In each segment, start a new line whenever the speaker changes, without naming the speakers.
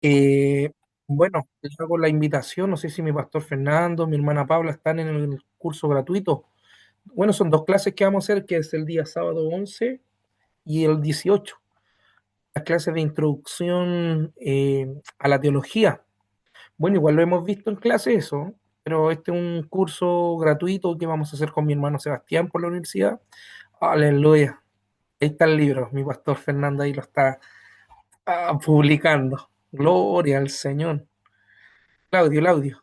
Eh, bueno, les hago la invitación, no sé si mi pastor Fernando, mi hermana Paula están en el curso gratuito. Bueno, son dos clases que vamos a hacer, que es el día sábado 11 y el 18. Las clases de introducción a la teología. Bueno, igual lo hemos visto en clase eso, pero este es un curso gratuito que vamos a hacer con mi hermano Sebastián por la universidad. Aleluya. Ahí está el libro, mi pastor Fernando ahí lo está publicando. Gloria al Señor. El audio.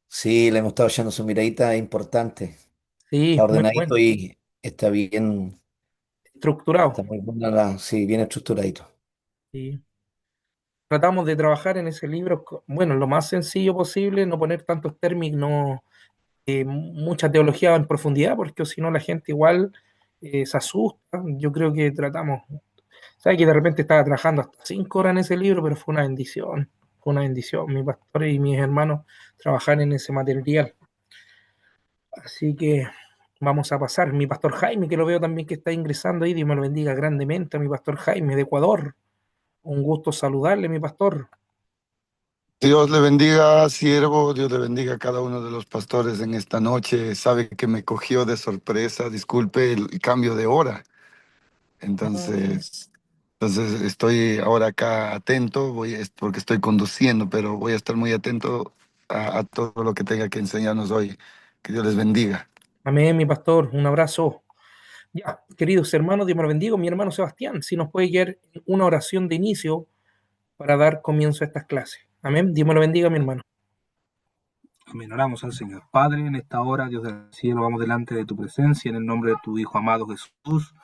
Sí, le hemos estado echando su miradita, es importante.
Sí,
Está
muy bueno,
ordenadito y está bien,
estructurado.
está muy buena sí, bien estructuradito.
Sí. Tratamos de trabajar en ese libro, bueno, lo más sencillo posible, no poner tantos términos, no, mucha teología en profundidad, porque si no la gente igual se asusta. Yo creo que tratamos, sabes que de repente estaba trabajando hasta 5 horas en ese libro, pero fue una bendición, mi pastor y mis hermanos trabajar en ese material. Así que vamos a pasar. Mi pastor Jaime, que lo veo también que está ingresando ahí, Dios me lo bendiga grandemente, a mi pastor Jaime de Ecuador. Un gusto saludarle, mi pastor.
Dios le bendiga, siervo, Dios le bendiga a cada uno de los pastores en esta noche. Sabe que me cogió de sorpresa, disculpe el cambio de hora.
Mm,
Entonces estoy ahora acá atento, porque estoy conduciendo, pero voy a estar muy atento a todo lo que tenga que enseñarnos hoy. Que Dios les bendiga.
Amén, mi pastor. Un abrazo. Ya, queridos hermanos, Dios me lo bendiga. Mi hermano Sebastián, si nos puede guiar una oración de inicio para dar comienzo a estas clases. Amén. Dios me lo bendiga, mi hermano.
Amén. Oramos al Señor. Padre, en esta hora, Dios del cielo, vamos delante de tu presencia, en el nombre de tu Hijo amado Jesús.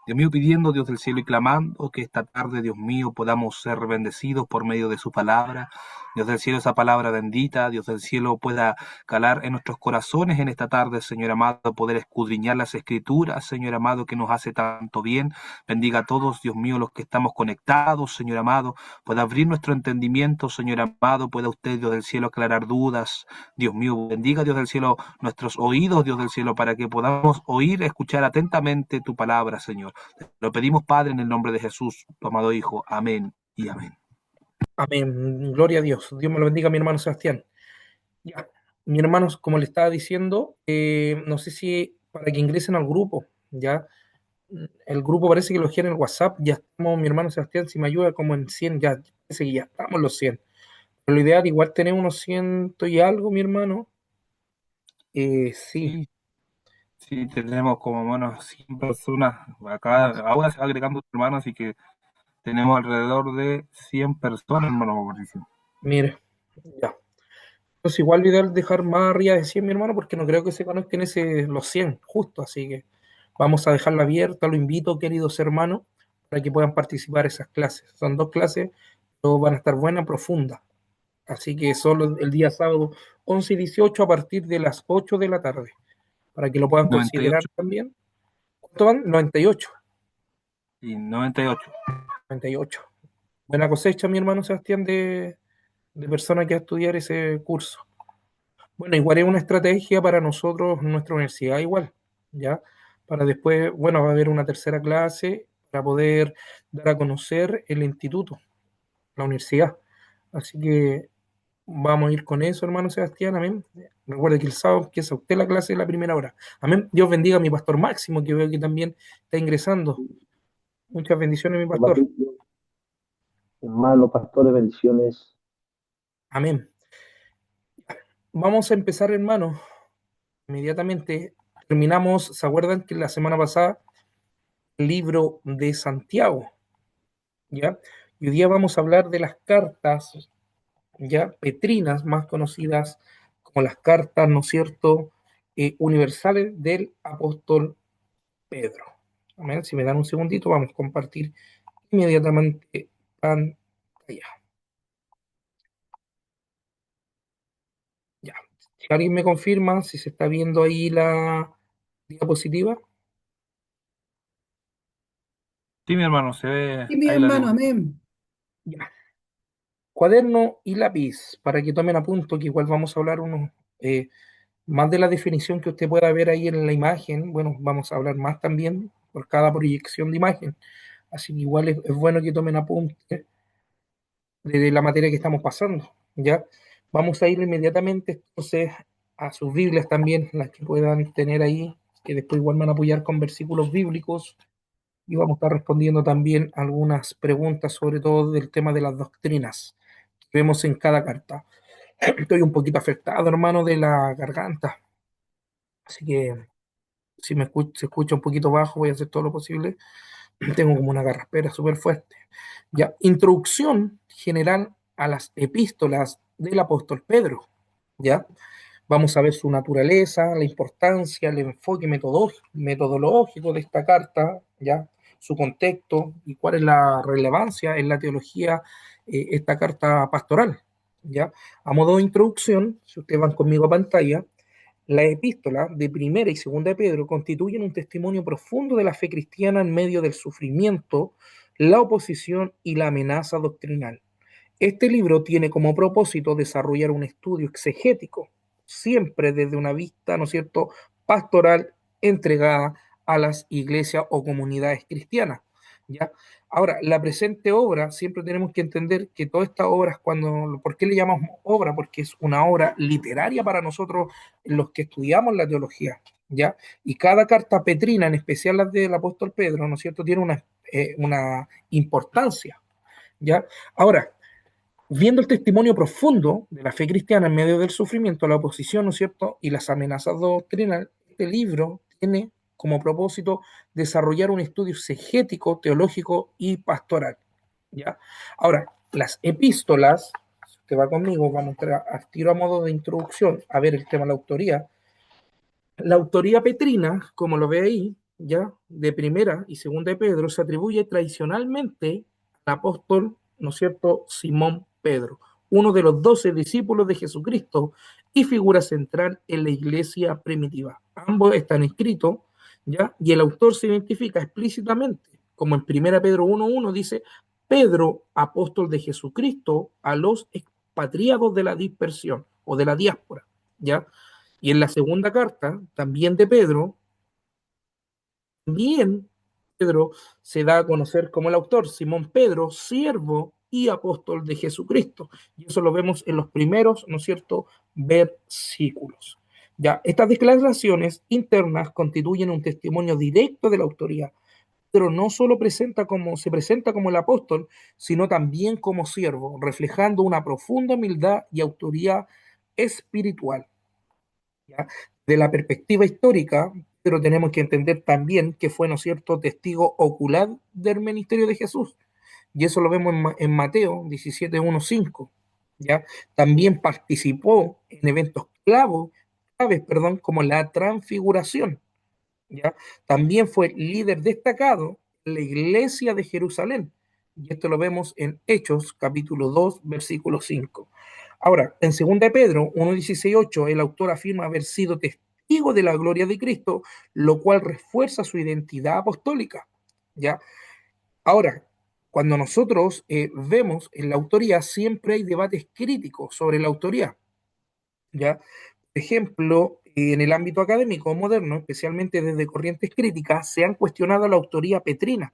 Dios mío, pidiendo, Dios del cielo, y clamando que esta tarde, Dios mío, podamos ser bendecidos por medio de su palabra. Dios del cielo, esa palabra bendita, Dios del cielo, pueda calar en nuestros corazones en esta tarde, Señor amado, poder escudriñar las escrituras, Señor amado, que nos hace tanto bien. Bendiga a todos, Dios mío, los que estamos conectados, Señor amado, pueda abrir nuestro entendimiento, Señor amado, pueda usted, Dios del cielo, aclarar dudas. Dios mío, bendiga, Dios del cielo, nuestros oídos, Dios del cielo, para que podamos oír, escuchar atentamente tu palabra, Señor. Lo pedimos, Padre, en el nombre de Jesús, tu amado Hijo. Amén y amén.
Amén. Gloria a Dios. Dios me lo bendiga, mi hermano Sebastián. Ya, mi hermano, como le estaba diciendo, no sé si para que ingresen al grupo, ya. El grupo parece que lo gira en el WhatsApp. Ya estamos, mi hermano Sebastián, si me ayuda, como en 100, ya, parece que ya estamos en los 100. Pero lo ideal, igual tenemos unos ciento y algo, mi hermano. Sí,
Sí, sí, tenemos como menos 100 personas. Acá ahora se va agregando tu hermano, así que tenemos alrededor de 100 personas, hermano Mauricio.
mire, ya. Entonces, igual lo ideal dejar más arriba de 100, mi hermano, porque no creo que se conecten los 100 justo. Así que vamos a dejarla abierta. Lo invito, queridos hermanos, para que puedan participar de esas clases. Son dos clases, pero van a estar buenas, profundas. Así que solo el día sábado 11 y 18 a partir de las 8 de la tarde, para que lo puedan considerar
98
también. ¿Cuánto van? 98.
y 98.
98. Buena cosecha, mi hermano Sebastián, de personas que va a estudiar ese curso. Bueno, igual es una estrategia para nosotros, en nuestra universidad igual, ¿ya? Para después, bueno, va a haber una tercera clase para poder dar a conocer el instituto, la universidad. Así que vamos a ir con eso, hermano Sebastián, amén. Recuerde que el sábado empieza usted la clase de la primera hora. Amén. Dios bendiga a mi pastor Máximo, que veo que también está ingresando. Muchas bendiciones, mi pastor.
Hermano, pastores, bendiciones.
Amén. Vamos a empezar, hermano, inmediatamente. Terminamos, ¿se acuerdan que la semana pasada el libro de Santiago, ¿ya? Y hoy día vamos a hablar de las cartas, ¿ya? Petrinas, más conocidas como las cartas, ¿no es cierto?, universales del apóstol Pedro. Amén. Si me dan un segundito, vamos a compartir inmediatamente pantalla. Ya. Si alguien me confirma si se está viendo ahí la diapositiva.
Sí, mi hermano, se ve
Sí, mi
ahí la
hermano,
diapositiva.
amén.
Ya. Cuaderno y lápiz, para que tomen apunto, que igual vamos a hablar más de la definición que usted pueda ver ahí en la imagen. Bueno, vamos a hablar más también por cada proyección de imagen. así que igual es bueno que tomen apunte de la materia que estamos pasando, ¿ya? Vamos a ir inmediatamente entonces a sus Biblias también, las que puedan tener ahí, que después igual van a apoyar con versículos bíblicos, y vamos a estar respondiendo también algunas preguntas, sobre todo del tema de las doctrinas que vemos en cada carta. Estoy un poquito afectado, hermano, de la garganta, así que si se escucha un poquito bajo, voy a hacer todo lo posible. Tengo como una garraspera súper fuerte. Ya, introducción general a las epístolas del apóstol Pedro. Ya, vamos a ver su naturaleza, la importancia, el enfoque metodológico de esta carta, ya, su contexto y cuál es la relevancia en la teología esta carta pastoral. Ya, a modo de introducción, si ustedes van conmigo a pantalla, la epístola de Primera y Segunda de Pedro constituyen un testimonio profundo de la fe cristiana en medio del sufrimiento, la oposición y la amenaza doctrinal. Este libro tiene como propósito desarrollar un estudio exegético, siempre desde una vista, ¿no es cierto?, pastoral entregada a las iglesias o comunidades cristianas, ¿ya? Ahora, la presente obra, siempre tenemos que entender que todas estas obras, ¿por qué le llamamos obra? Porque es una obra literaria para nosotros, los que estudiamos la teología, ¿ya? Y cada carta petrina, en especial las del apóstol Pedro, ¿no es cierto?, tiene una importancia, ¿ya? Ahora, viendo el testimonio profundo de la fe cristiana en medio del sufrimiento, la oposición, ¿no es cierto?, y las amenazas doctrinales, este libro tiene como propósito desarrollar un estudio exegético, teológico y pastoral, ¿ya? Ahora, las epístolas, si usted va conmigo, vamos a entrar al tiro a modo de introducción a ver el tema de la autoría. La autoría petrina, como lo ve ahí, ya, de Primera y Segunda de Pedro, se atribuye tradicionalmente al apóstol, ¿no es cierto?, Simón Pedro, uno de los 12 discípulos de Jesucristo y figura central en la iglesia primitiva. Ambos están escritos, ¿ya? Y el autor se identifica explícitamente, como en Primera Pedro 1:1 dice, Pedro, apóstol de Jesucristo, a los expatriados de la dispersión o de la diáspora, ¿ya? Y en la segunda carta, también de Pedro, también Pedro se da a conocer como el autor, Simón Pedro, siervo y apóstol de Jesucristo. Y eso lo vemos en los primeros, ¿no es cierto?, versículos. Ya, estas declaraciones internas constituyen un testimonio directo de la autoría. Pero no solo se presenta como el apóstol, sino también como siervo, reflejando una profunda humildad y autoría espiritual. ¿Ya? De la perspectiva histórica, pero tenemos que entender también que fue, ¿no es cierto?, testigo ocular del ministerio de Jesús. Y eso lo vemos en Mateo 17:1-5. ¿Ya? También participó en eventos claves, como la transfiguración. ¿Ya? También fue líder destacado en la iglesia de Jerusalén. Y esto lo vemos en Hechos, capítulo 2, versículo 5. Ahora, en 2 de Pedro 1:16-8, el autor afirma haber sido testigo de la gloria de Cristo, lo cual refuerza su identidad apostólica. ¿Ya? Ahora, cuando nosotros vemos en la autoría, siempre hay debates críticos sobre la autoría. ¿Ya? Por ejemplo, en el ámbito académico moderno, especialmente desde corrientes críticas, se han cuestionado la autoría petrina,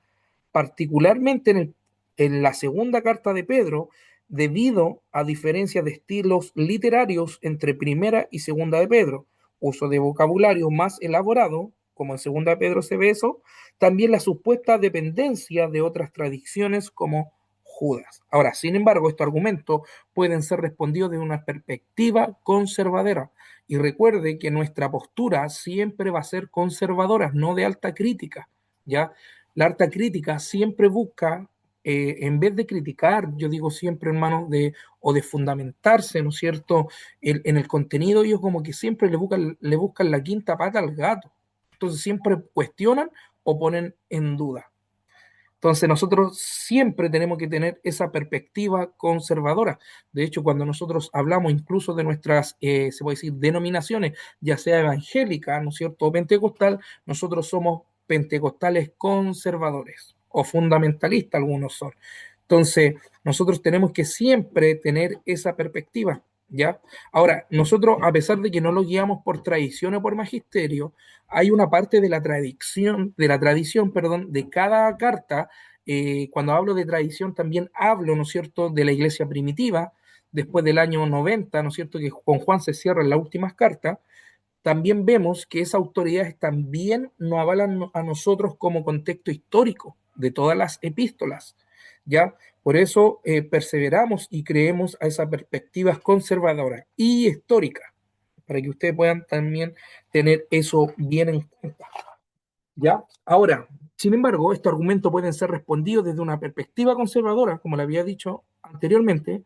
particularmente en la segunda carta de Pedro, debido a diferencias de estilos literarios entre primera y segunda de Pedro, uso de vocabulario más elaborado, como en segunda de Pedro se ve eso, también la supuesta dependencia de otras tradiciones como Judas. Ahora, sin embargo, estos argumentos pueden ser respondidos desde una perspectiva conservadora. Y recuerde que nuestra postura siempre va a ser conservadora, no de alta crítica, ¿ya? La alta crítica siempre busca, en vez de criticar, yo digo siempre, hermano, o de fundamentarse, ¿no es cierto?, en el contenido, ellos como que siempre le buscan la quinta pata al gato. Entonces siempre cuestionan o ponen en duda. Entonces nosotros siempre tenemos que tener esa perspectiva conservadora. De hecho, cuando nosotros hablamos incluso de nuestras, se puede decir, denominaciones, ya sea evangélica, ¿no es cierto?, o pentecostal, nosotros somos pentecostales conservadores o fundamentalistas algunos son. Entonces, nosotros tenemos que siempre tener esa perspectiva, ¿ya? Ahora, nosotros, a pesar de que no lo guiamos por tradición o por magisterio, hay una parte de la tradición, perdón, de cada carta cuando hablo de tradición también hablo, ¿no es cierto?, de la iglesia primitiva, después del año 90, ¿no es cierto?, que con Juan se cierran las últimas cartas. También vemos que esas autoridades también nos avalan a nosotros como contexto histórico de todas las epístolas, ¿ya? Por eso perseveramos y creemos a esa perspectiva conservadora y histórica, para que ustedes puedan también tener eso bien en cuenta, ¿ya? Ahora, sin embargo, estos argumentos pueden ser respondidos desde una perspectiva conservadora, como le había dicho anteriormente.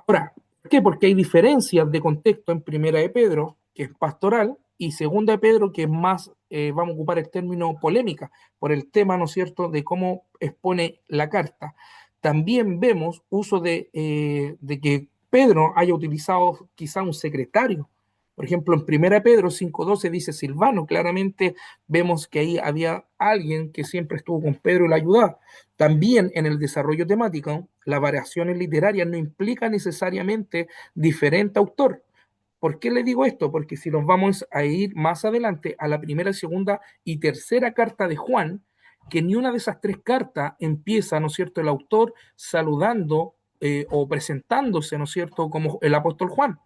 Ahora, ¿por qué? Porque hay diferencias de contexto en Primera de Pedro, que es pastoral, y Segunda de Pedro, que es más, vamos a ocupar el término polémica, por el tema, ¿no es cierto?, de cómo expone la carta. También vemos uso de que Pedro haya utilizado quizá un secretario. Por ejemplo, en Primera de Pedro 5:12 dice Silvano, claramente vemos que ahí había alguien que siempre estuvo con Pedro y la ayudaba. También en el desarrollo temático, las variaciones literarias no implican necesariamente diferente autor. ¿Por qué le digo esto? Porque si nos vamos a ir más adelante a la primera, segunda y tercera carta de Juan, que ni una de esas tres cartas empieza, ¿no es cierto?, el autor saludando o presentándose, ¿no es cierto?, como el apóstol Juan.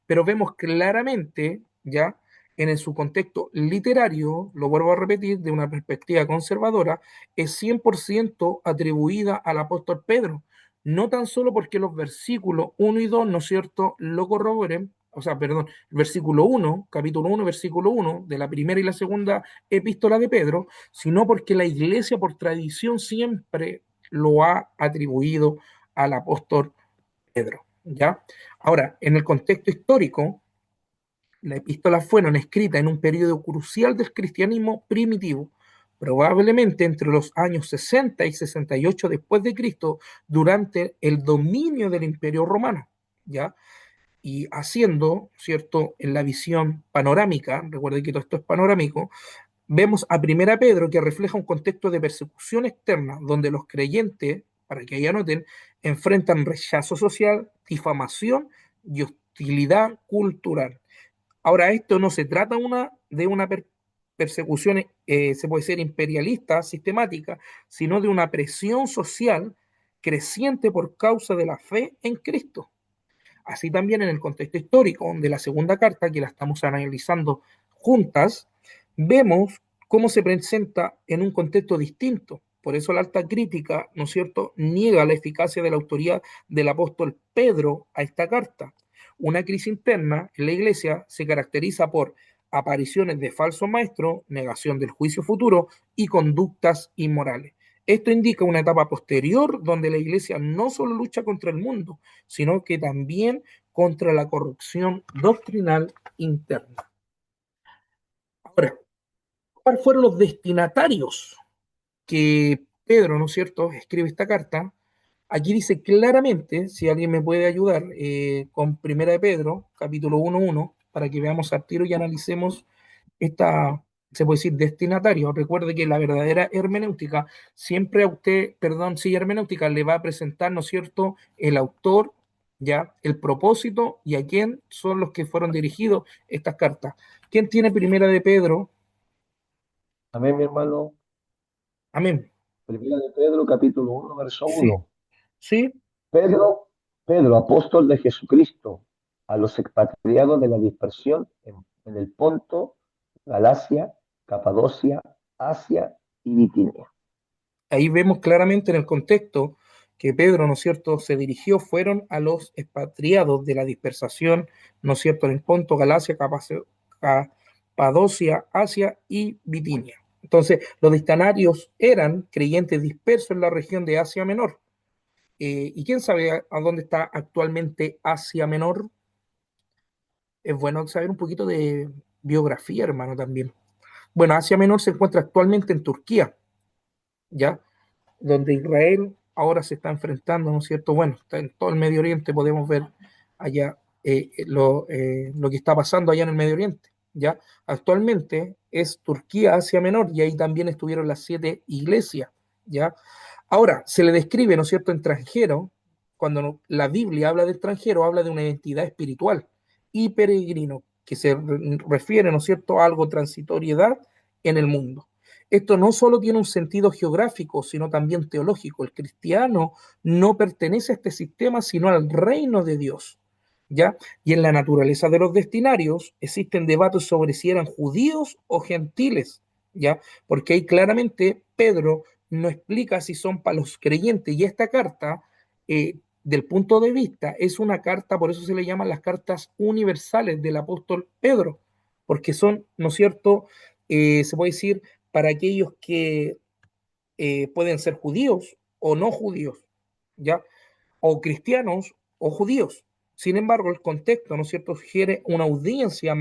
Pero vemos claramente, ya, en su contexto literario, lo vuelvo a repetir, de una perspectiva conservadora, es 100% atribuida al apóstol Pedro. No tan solo porque los versículos 1 y 2, ¿no es cierto?, lo corroboren, o sea, perdón, versículo 1, capítulo 1, versículo 1 de la primera y la segunda epístola de Pedro, sino porque la iglesia por tradición siempre lo ha atribuido al apóstol Pedro, ¿ya? Ahora, en el contexto histórico, las epístolas fueron escritas en un periodo crucial del cristianismo primitivo, probablemente entre los años 60 y 68 después de Cristo, durante el dominio del Imperio Romano, ¿ya? Y haciendo, ¿cierto?, en la visión panorámica, recuerden que todo esto es panorámico, vemos a Primera Pedro que refleja un contexto de persecución externa, donde los creyentes, para que ahí anoten, enfrentan rechazo social, difamación y hostilidad cultural. Ahora, esto no se trata de una persecución, se puede ser imperialista, sistemática, sino de una presión social creciente por causa de la fe en Cristo. Así también en el contexto histórico de la segunda carta, que la estamos analizando juntas, vemos cómo se presenta en un contexto distinto. Por eso la alta crítica, ¿no es cierto?, niega la eficacia de la autoridad del apóstol Pedro a esta carta. Una crisis interna en la iglesia se caracteriza por apariciones de falsos maestros, negación del juicio futuro y conductas inmorales. Esto indica una etapa posterior donde la iglesia no solo lucha contra el mundo, sino que también contra la corrupción doctrinal interna. Ahora, ¿cuáles fueron los destinatarios que Pedro, ¿no es cierto?, escribe esta carta? Aquí dice claramente, si alguien me puede ayudar, con Primera de Pedro, capítulo 1:1, para que veamos al tiro y analicemos esta, se puede decir, destinatario. Recuerde que la verdadera hermenéutica, siempre a usted, perdón, sí, hermenéutica, le va a presentar, ¿no es cierto?, el autor, ya, el propósito y a quién son los que fueron dirigidos estas cartas. ¿Quién tiene Primera de Pedro?
Amén, mi hermano.
Amén.
Primera de Pedro, capítulo 1, verso
Sí,
1.
sí,
Pedro, Pedro, apóstol de Jesucristo, a los expatriados de la dispersión en el Ponto, Galacia, Capadocia, Asia y Bitinia.
ahí vemos claramente en el contexto que Pedro, ¿no es cierto?, se dirigió, fueron a los expatriados de la dispersación, ¿no es cierto?, en el Ponto, Galacia, Capadocia, Asia y Bitinia. Entonces, los destinatarios eran creyentes dispersos en la región de Asia Menor. ¿Y quién sabe a dónde está actualmente Asia Menor? Es bueno saber un poquito de biografía, hermano, también. Bueno, Asia Menor se encuentra actualmente en Turquía, ¿ya? Donde Israel ahora se está enfrentando, ¿no es cierto? Bueno, está en todo el Medio Oriente, podemos ver allá lo que está pasando allá en el Medio Oriente, ¿ya? Actualmente es Turquía, Asia Menor, y ahí también estuvieron las 7 iglesias, ¿ya? Ahora, se le describe, ¿no es cierto?, extranjero, cuando la Biblia habla de extranjero, habla de una identidad espiritual y peregrino, que se refiere, ¿no es cierto?, a algo transitoriedad en el mundo. Esto no solo tiene un sentido geográfico, sino también teológico. El cristiano no pertenece a este sistema, sino al reino de Dios, ¿ya? Y en la naturaleza de los destinarios existen debates sobre si eran judíos o gentiles, ¿ya? Porque ahí claramente Pedro no explica si son para los creyentes, y esta carta, del punto de vista, es una carta, por eso se le llaman las cartas universales del apóstol Pedro, porque son, ¿no es cierto?, se puede decir, para aquellos que pueden ser judíos o no judíos, ¿ya? O cristianos o judíos. Sin embargo, el contexto, ¿no es cierto?, sugiere una audiencia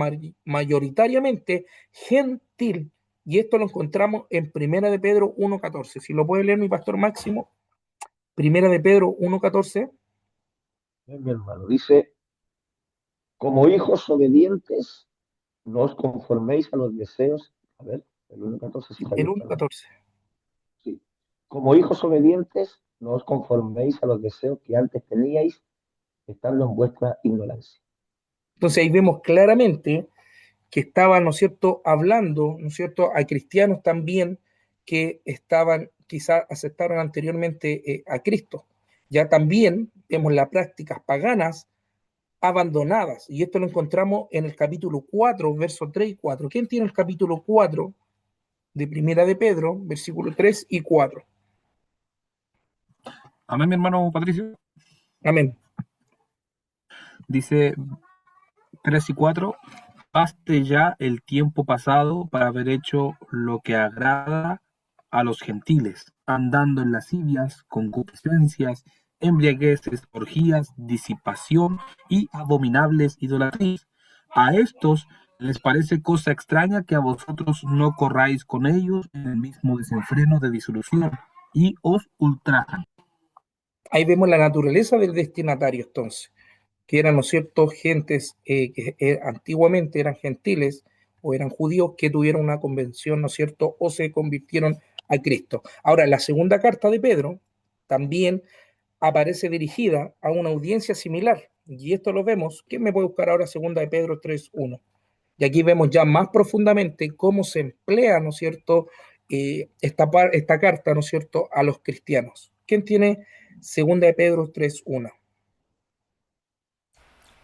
mayoritariamente gentil, y esto lo encontramos en Primera de Pedro 1.14. Si lo puede leer mi pastor Máximo, Primera de Pedro 1.14.
Mi hermano, dice, como hijos obedientes, no os conforméis a los deseos. A ver, el 1.14 sí está
El
abierto, ¿no?
1.14.
Sí. Como hijos obedientes, no os conforméis a los deseos que antes teníais, estando en vuestra ignorancia.
Entonces ahí vemos claramente que estaban, ¿no es cierto?, hablando, ¿no es cierto?, a cristianos también que estaban, quizás aceptaron anteriormente a Cristo. Ya también vemos las prácticas paganas abandonadas, y esto lo encontramos en el capítulo 4, versos 3 y 4. ¿Quién tiene el capítulo 4 de Primera de Pedro, versículos 3 y 4?
Amén, mi hermano Patricio.
Amén.
Dice 3 y 4. Baste ya el tiempo pasado para haber hecho lo que agrada a los gentiles, andando en lascivias, concupiscencias, embriagueces, orgías, disipación y abominables idolatrías. A estos les parece cosa extraña que a vosotros no corráis con ellos en el mismo desenfreno de disolución y os ultrajan.
Ahí vemos la naturaleza del destinatario, entonces, que eran, ¿no es cierto?, gentes que antiguamente eran gentiles o eran judíos que tuvieron una convención, ¿no es cierto?, o se convirtieron a Cristo. Ahora, la segunda carta de Pedro también aparece dirigida a una audiencia similar, y esto lo vemos. ¿Quién me puede buscar ahora segunda de Pedro 3.1? Y aquí vemos ya más profundamente cómo se emplea, ¿no es cierto?, esta carta, ¿no es cierto?, a los cristianos. ¿Quién tiene segunda de Pedro 3.1?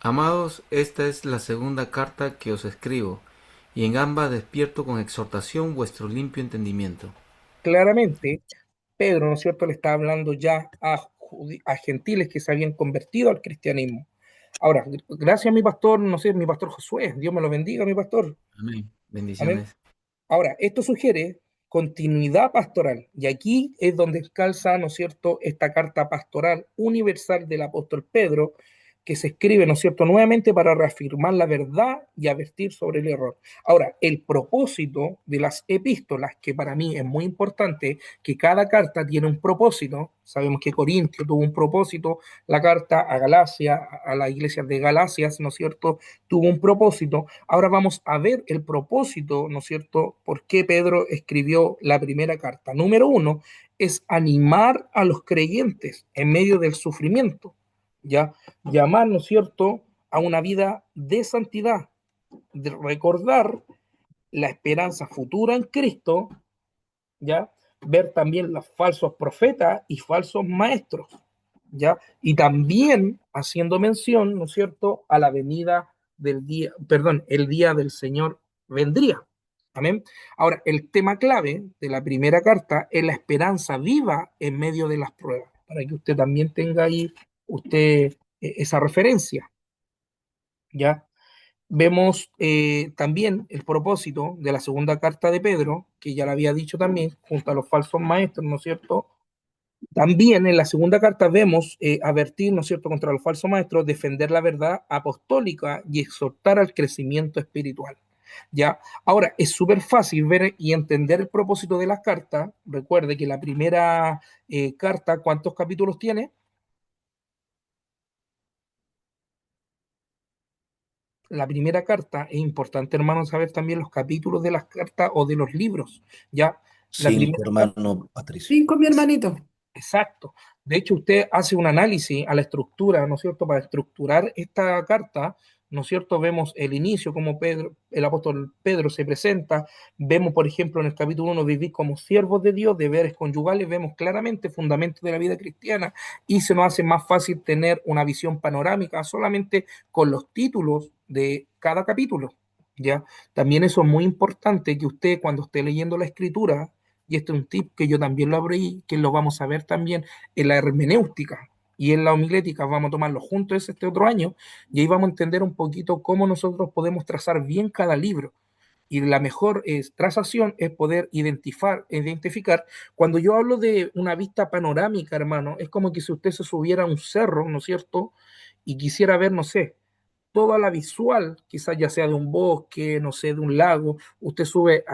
Amados, esta es la segunda carta que os escribo, y en ambas despierto con exhortación vuestro limpio entendimiento.
Claramente, Pedro, ¿no es cierto?, le está hablando ya a gentiles que se habían convertido al cristianismo. Ahora, gracias a mi pastor, no sé, mi pastor Josué, Dios me lo bendiga, mi pastor.
Amén.
Amén.
Bendiciones.
Ahora, esto sugiere continuidad pastoral, y aquí es donde calza, ¿no es cierto?, esta carta pastoral universal del apóstol Pedro, que se escribe, ¿no es cierto?, nuevamente para reafirmar la verdad y advertir sobre el error. Ahora, el propósito de las epístolas, que para mí es muy importante, que cada carta tiene un propósito. Sabemos que Corintio tuvo un propósito, la carta a Galacia, a las iglesias de Galacias, ¿no es cierto?, tuvo un propósito. Ahora vamos a ver el propósito, ¿no es cierto?, por qué Pedro escribió la primera carta. Número uno, es animar a los creyentes en medio del sufrimiento, ¿ya? Llamar, ¿no es cierto?, a una vida de santidad, de recordar la esperanza futura en Cristo, ¿ya? Ver también los falsos profetas y falsos maestros, ¿ya? Y también haciendo mención, ¿no es cierto?, a la venida del día, perdón, el día del Señor vendría. Amén. Ahora, el tema clave de la primera carta es la esperanza viva en medio de las pruebas, para que usted también tenga ahí usted esa referencia, ¿ya? Vemos también el propósito de la segunda carta de Pedro, que ya lo había dicho también, junto a los falsos maestros, ¿no es cierto? También en la segunda carta vemos advertir, ¿no es cierto?, contra los falsos maestros, defender la verdad apostólica y exhortar al crecimiento espiritual. ¿Ya? Ahora, es súper fácil ver y entender el propósito de las cartas. Recuerde que la primera carta, ¿cuántos capítulos tiene? La primera carta, es importante, hermano, saber también los capítulos de las cartas o de los libros, ¿ya? La primera
5, hermano Patricio.
5, mi hermanito.
Exacto. De hecho, usted hace un análisis a la estructura, ¿no es cierto?, para estructurar esta carta, ¿no es cierto? Vemos el inicio, como Pedro, el apóstol Pedro se presenta, vemos, por ejemplo, en el capítulo 1, vivir como siervos de Dios, deberes conyugales, vemos claramente fundamentos de la vida cristiana y se nos hace más fácil tener una visión panorámica solamente con los títulos de cada capítulo, ¿ya? También eso es muy importante que usted cuando esté leyendo la escritura, y este es un tip que yo también lo abrí, que lo vamos a ver también en la hermenéutica y en la homilética, vamos a tomarlo juntos este otro año, y ahí vamos a entender un poquito cómo nosotros podemos trazar bien cada libro. Y la mejor trazación es poder identificar. Cuando yo hablo de una vista panorámica, hermano, es como que si usted se subiera a un cerro, ¿no es cierto? Y quisiera ver, no sé, toda la visual, quizás ya sea de un bosque, no sé, de un lago, usted sube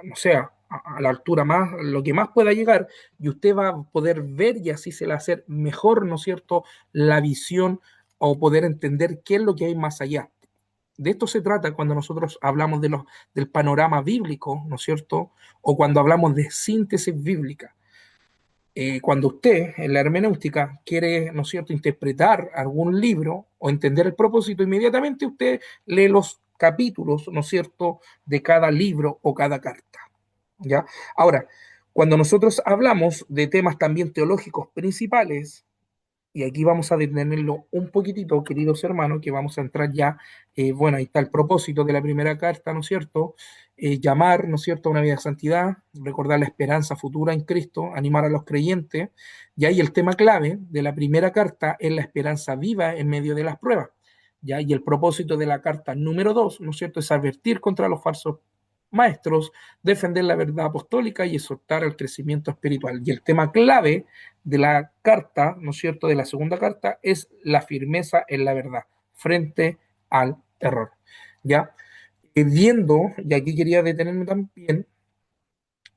no sé, a la altura más, lo que más pueda llegar, y usted va a poder ver y así se le va a hacer mejor, ¿no es cierto?, la visión o poder entender qué es lo que hay más allá. De esto se trata cuando nosotros hablamos del panorama bíblico, ¿no es cierto? O cuando hablamos de síntesis bíblica. Cuando usted en la hermenéutica quiere, ¿no es cierto?, interpretar algún libro o entender el propósito, inmediatamente usted lee los capítulos, ¿no es cierto?, de cada libro o cada carta. ¿Ya? Ahora, cuando nosotros hablamos de temas también teológicos principales, y aquí vamos a detenerlo un poquitito, queridos hermanos, que vamos a entrar ya, bueno, ahí está el propósito de la primera carta, ¿no es cierto? Llamar, ¿no es cierto?, a una vida de santidad, recordar la esperanza futura en Cristo, animar a los creyentes, y ahí el tema clave de la primera carta es la esperanza viva en medio de las pruebas, ¿ya? Y el propósito de la carta número 2, ¿no es cierto?, es advertir contra los falsos maestros, defender la verdad apostólica y exhortar al crecimiento espiritual. Y el tema clave de la carta, ¿no es cierto?, de la segunda carta, es la firmeza en la verdad frente al error. ¿Ya? Viendo, y aquí quería detenerme también,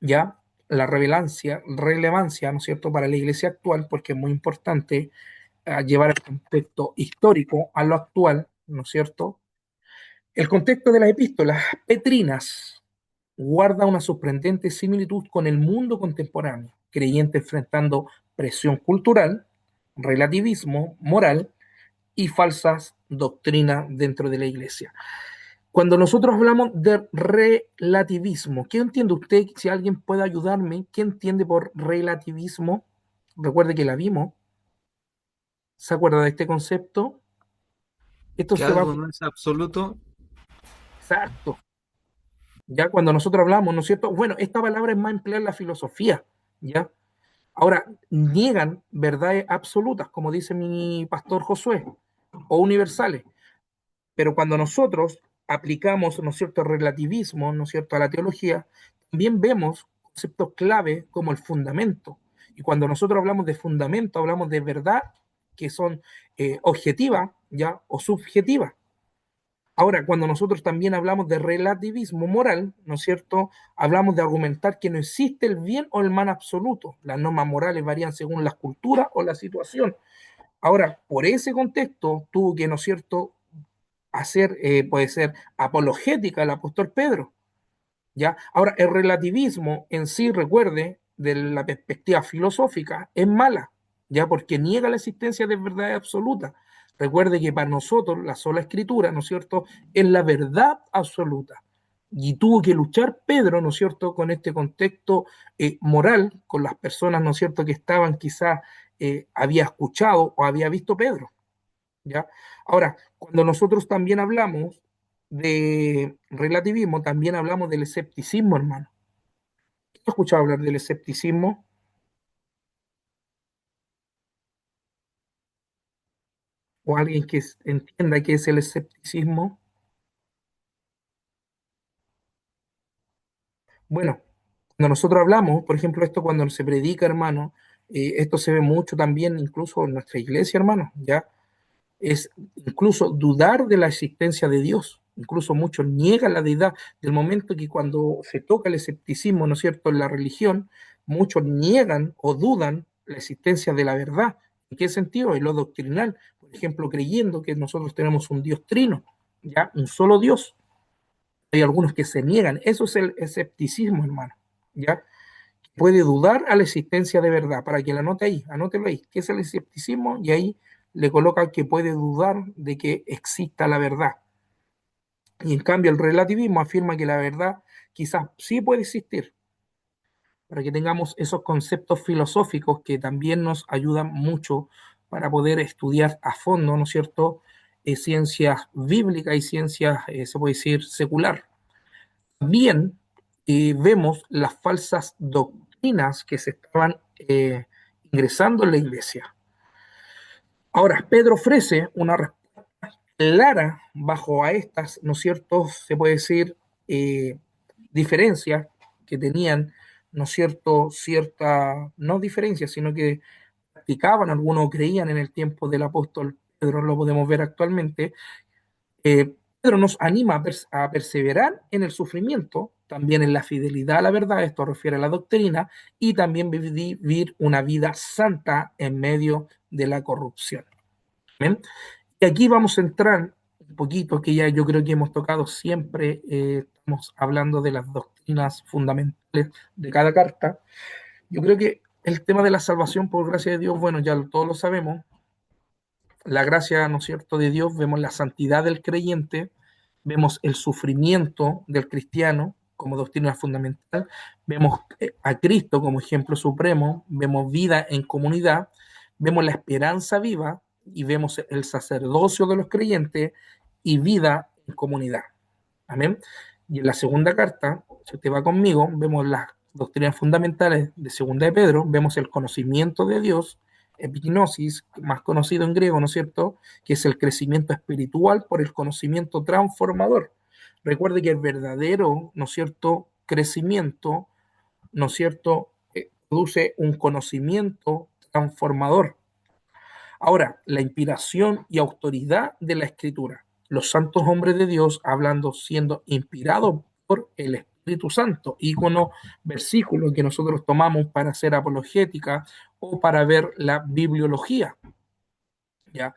ya, la relevancia, ¿no es cierto?, para la iglesia actual, porque es muy importante llevar el contexto histórico a lo actual, ¿no es cierto? El contexto de las epístolas petrinas guarda una sorprendente similitud con el mundo contemporáneo, creyente enfrentando presión cultural, relativismo moral y falsas doctrinas dentro de la iglesia. Cuando nosotros hablamos de relativismo, ¿qué entiende usted? Si alguien puede ayudarme, ¿qué entiende por relativismo? Recuerde que la vimos. ¿Se acuerda de este concepto? Esto
Que
se va.
algo no es absoluto.
Exacto. Ya cuando nosotros hablamos, ¿no es cierto? Bueno, esta palabra es más empleada en la filosofía, ¿ya? Ahora, niegan verdades absolutas, como dice mi pastor Josué, o universales, pero cuando nosotros aplicamos, ¿no es cierto?, relativismo, ¿no es cierto?, a la teología, también vemos conceptos clave como el fundamento. Y cuando nosotros hablamos de fundamento, hablamos de verdad que son objetivas, ¿ya?, o subjetivas. Ahora, cuando nosotros también hablamos de relativismo moral, ¿no es cierto?, hablamos de argumentar que no existe el bien o el mal absoluto. Las normas morales varían según las culturas o la situación. Ahora, por ese contexto, tuvo que, ¿no es cierto?, hacer, puede ser, apologética el apóstol Pedro. ¿Ya? Ahora, el relativismo en sí, recuerde, de la perspectiva filosófica, es mala, ¿ya? Porque niega la existencia de verdad absoluta. Recuerde que para nosotros la sola escritura, ¿no es cierto?, es la verdad absoluta. Y tuvo que luchar Pedro, ¿no es cierto?, con este contexto moral, con las personas, ¿no es cierto?, que estaban quizás, había escuchado o había visto Pedro. ¿Ya? Ahora, cuando nosotros también hablamos de relativismo, también hablamos del escepticismo, hermano. ¿Has escuchado hablar del escepticismo? ¿O alguien que entienda qué es el escepticismo? Bueno, cuando nosotros hablamos, por ejemplo, esto cuando se predica, hermano, esto se ve mucho también incluso en nuestra iglesia, hermano, ¿ya? Es incluso dudar de la existencia de Dios. Incluso muchos niegan la deidad, del momento que cuando se toca el escepticismo, ¿no es cierto?, en la religión, muchos niegan o dudan la existencia de la verdad. ¿En qué sentido? En lo doctrinal, por ejemplo, creyendo que nosotros tenemos un Dios trino, ya, un solo Dios. Hay algunos que se niegan. Eso es el escepticismo, hermano, ya. Puede dudar a la existencia de verdad. Para que la anote ahí, anótelo ahí. ¿Qué es el escepticismo? Y ahí le coloca que puede dudar de que exista la verdad. Y en cambio el relativismo afirma que la verdad quizás sí puede existir, para que tengamos esos conceptos filosóficos que también nos ayudan mucho para poder estudiar a fondo, ¿no es cierto?, ciencias bíblicas y ciencias, se puede decir, secular. También vemos las falsas doctrinas que se estaban ingresando en la iglesia. Ahora, Pedro ofrece una respuesta clara bajo a estas, ¿no es cierto?, se puede decir, diferencias que tenían, ¿no es cierto?, cierta, no diferencias, sino que practicaban, algunos creían en el tiempo del apóstol Pedro, lo podemos ver actualmente. Pedro nos anima a perseverar en el sufrimiento, también en la fidelidad a la verdad, esto refiere a la doctrina, y también vivir una vida santa en medio de la corrupción. ¿Bien? Y aquí vamos a entrar un poquito, que ya yo creo que hemos tocado siempre, estamos hablando de las doctrinas fundamentales de cada carta. Yo creo que el tema de la salvación por gracia de Dios, bueno, ya todos lo sabemos, la gracia, ¿no es cierto?, de Dios, vemos la santidad del creyente, vemos el sufrimiento del cristiano como doctrina fundamental, vemos a Cristo como ejemplo supremo, vemos vida en comunidad, vemos la esperanza viva y vemos el sacerdocio de los creyentes y vida en comunidad. Amén. Y en la segunda carta, si usted va conmigo, vemos las doctrinas fundamentales de segunda de Pedro, vemos el conocimiento de Dios, epignosis, más conocido en griego, ¿no es cierto?, que es el crecimiento espiritual por el conocimiento transformador. Recuerde que el verdadero, ¿no es cierto?, crecimiento, ¿no es cierto?, produce un conocimiento transformador. Ahora, la inspiración y autoridad de la Escritura. Los santos hombres de Dios hablando, siendo inspirados por el Espíritu Santo, ícono, versículo que nosotros tomamos para hacer apologética o para ver la bibliología. ¿Ya?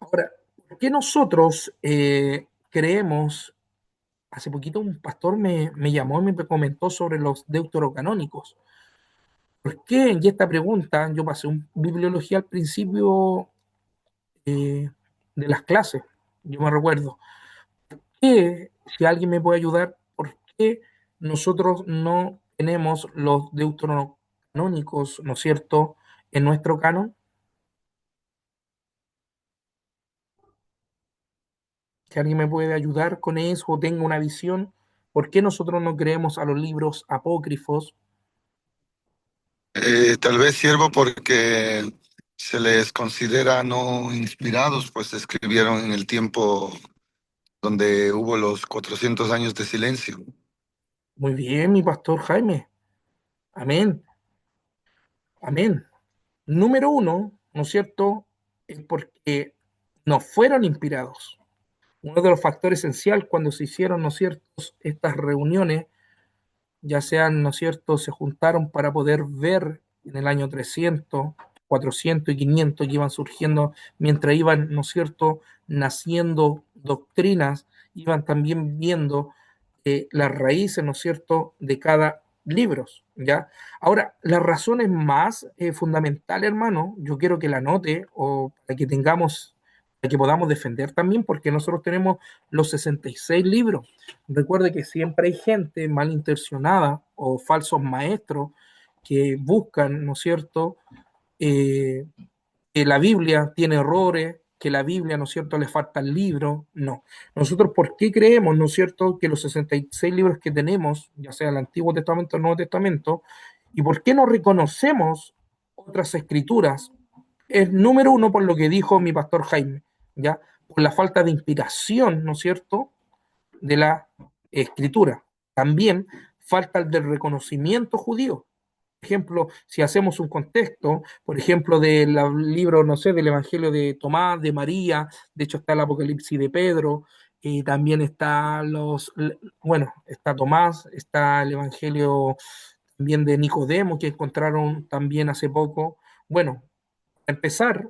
Ahora, ¿por qué nosotros creemos? Hace poquito un pastor me llamó y me comentó sobre los deuterocanónicos. ¿Por qué? Y esta pregunta, yo pasé un bibliología al principio de las clases, yo me recuerdo. ¿Qué? Si alguien me puede ayudar, ¿por qué nosotros no tenemos los deuterocanónicos, ¿no es cierto?, en nuestro canon? Si alguien me puede ayudar con eso o tenga una visión, ¿por qué nosotros no creemos a los libros apócrifos?
Tal vez siervo porque se les considera no inspirados, pues se escribieron en el tiempo donde hubo los 400 años de silencio.
Muy bien, mi pastor Jaime. Amén, amén. Número uno, ¿no es cierto?, es porque no fueron inspirados. Uno de los factores esenciales cuando se hicieron, ¿no es cierto?, estas reuniones, ya sean, ¿no es cierto?, se juntaron para poder ver en el año 300, 400 y 500 que iban surgiendo, mientras iban, ¿no es cierto?, naciendo doctrinas, iban también viendo las raíces, ¿no es cierto?, de cada libro, ¿ya? Ahora, las razones más fundamentales, hermano, yo quiero que la note o para que tengamos, para que podamos defender también, porque nosotros tenemos los 66 libros. Recuerde que siempre hay gente malintencionada o falsos maestros que buscan, ¿no es cierto?, eh, que la Biblia tiene errores, que la Biblia, ¿no es cierto?, le faltan libros. No. Nosotros, ¿por qué creemos, ¿no es cierto?, que los 66 libros que tenemos, ya sea el Antiguo Testamento o el Nuevo Testamento, y por qué no reconocemos otras escrituras? Es número uno por lo que dijo mi pastor Jaime, ¿ya? Por la falta de inspiración, ¿no es cierto?, de la escritura. También falta el del reconocimiento judío. Por ejemplo, si hacemos un contexto, por ejemplo, del libro, no sé, del Evangelio de Tomás, de María, de hecho está el Apocalipsis de Pedro, y también está bueno, está Tomás, está el Evangelio también de Nicodemo, que encontraron también hace poco. Bueno, para empezar,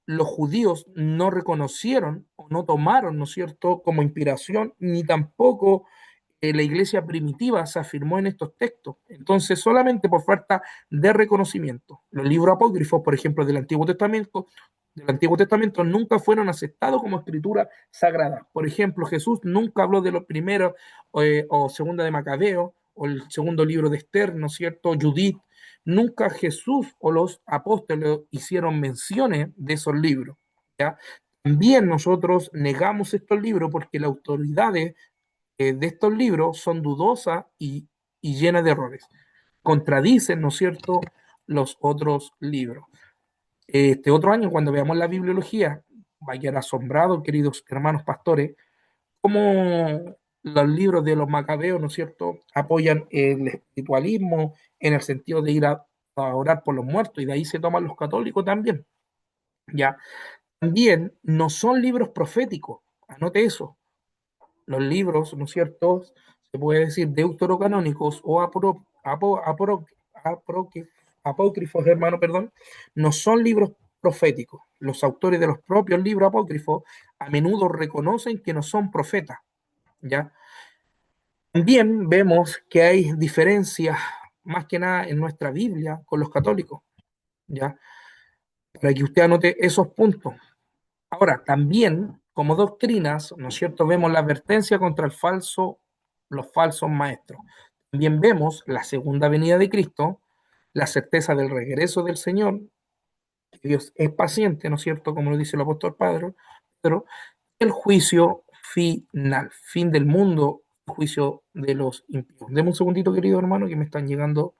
los judíos no reconocieron o no tomaron, ¿no es cierto?, como inspiración, ni tampoco la iglesia primitiva se afirmó en estos textos. Entonces, solamente por falta de reconocimiento. Los libros apócrifos, por ejemplo, del Antiguo Testamento, del Antiguo Testamento nunca fueron aceptados como escritura sagrada. Por ejemplo, Jesús nunca habló de los primeros o segunda de Macabeo o el segundo libro de Esther, ¿no es cierto? Judith. Nunca Jesús o los apóstoles hicieron menciones de esos libros. ¿Ya? También nosotros negamos estos libros porque las autoridades de estos libros son dudosas y llenas de errores. Contradicen, ¿no es cierto?, los otros libros. Este otro año, cuando veamos la bibliología, va a quedar asombrado, queridos hermanos pastores, cómo los libros de los macabeos, ¿no es cierto?, apoyan el espiritualismo en el sentido de ir a orar por los muertos, y de ahí se toman los católicos también. ¿Ya? También no son libros proféticos, anote eso. Los libros, ¿no es cierto?, se puede decir deuterocanónicos o apócrifos, hermano, perdón, no son libros proféticos. Los autores de los propios libros apócrifos a menudo reconocen que no son profetas, ¿ya? También vemos que hay diferencias, más que nada en nuestra Biblia, con los católicos, ¿ya? Para que usted anote esos puntos. Ahora, también, como doctrinas, ¿no es cierto?, vemos la advertencia contra los falsos maestros. También vemos la segunda venida de Cristo, la certeza del regreso del Señor, que Dios es paciente, ¿no es cierto?, como lo dice el apóstol Pedro, el juicio final, fin del mundo, juicio de los impíos. Deme un segundito, querido hermano, que me están llegando.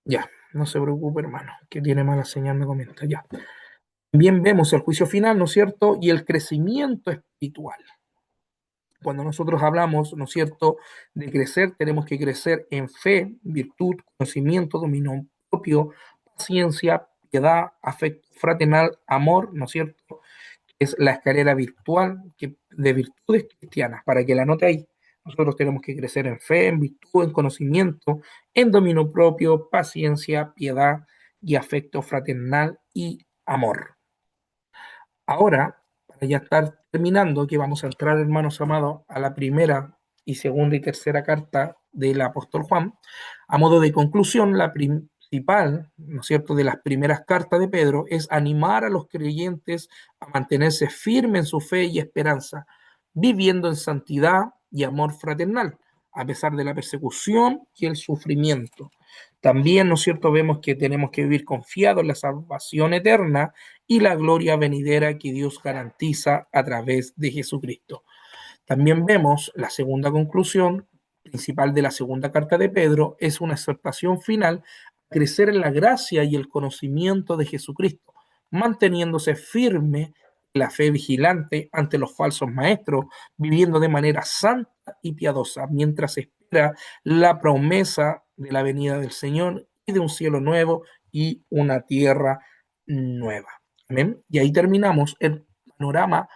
Ya, no se preocupe, hermano, que tiene mala señal, me comenta, ya. También vemos el juicio final, ¿no es cierto?, y el crecimiento espiritual. Cuando nosotros hablamos, ¿no es cierto?, de crecer, tenemos que crecer en fe, virtud, conocimiento, dominio propio, paciencia, piedad, afecto fraternal, amor, ¿no es cierto?, es la escalera virtual de virtudes cristianas, para que la note ahí. Nosotros tenemos que crecer en fe, en virtud, en conocimiento, en dominio propio, paciencia, piedad y afecto fraternal y amor. Ahora, para ya estar terminando, que vamos a entrar, hermanos amados, a la primera y segunda y tercera carta del apóstol Juan, a modo de conclusión, la principal, ¿no es cierto?, de las primeras cartas de Pedro es animar a los creyentes a mantenerse firmes en su fe y esperanza, viviendo en santidad y amor fraternal, a pesar de la persecución y el sufrimiento. También, ¿no es cierto?, vemos que tenemos que vivir confiados en la salvación eterna y la gloria venidera que Dios garantiza a través de Jesucristo. También vemos la segunda conclusión principal de la segunda carta de Pedro, es una exhortación final a crecer en la gracia y el conocimiento de Jesucristo, manteniéndose firme en la fe vigilante ante los falsos maestros, viviendo de manera santa y piadosa, mientras espera la promesa de la venida del Señor y de un cielo nuevo y una tierra nueva. ¿Amén? Y ahí terminamos el panorama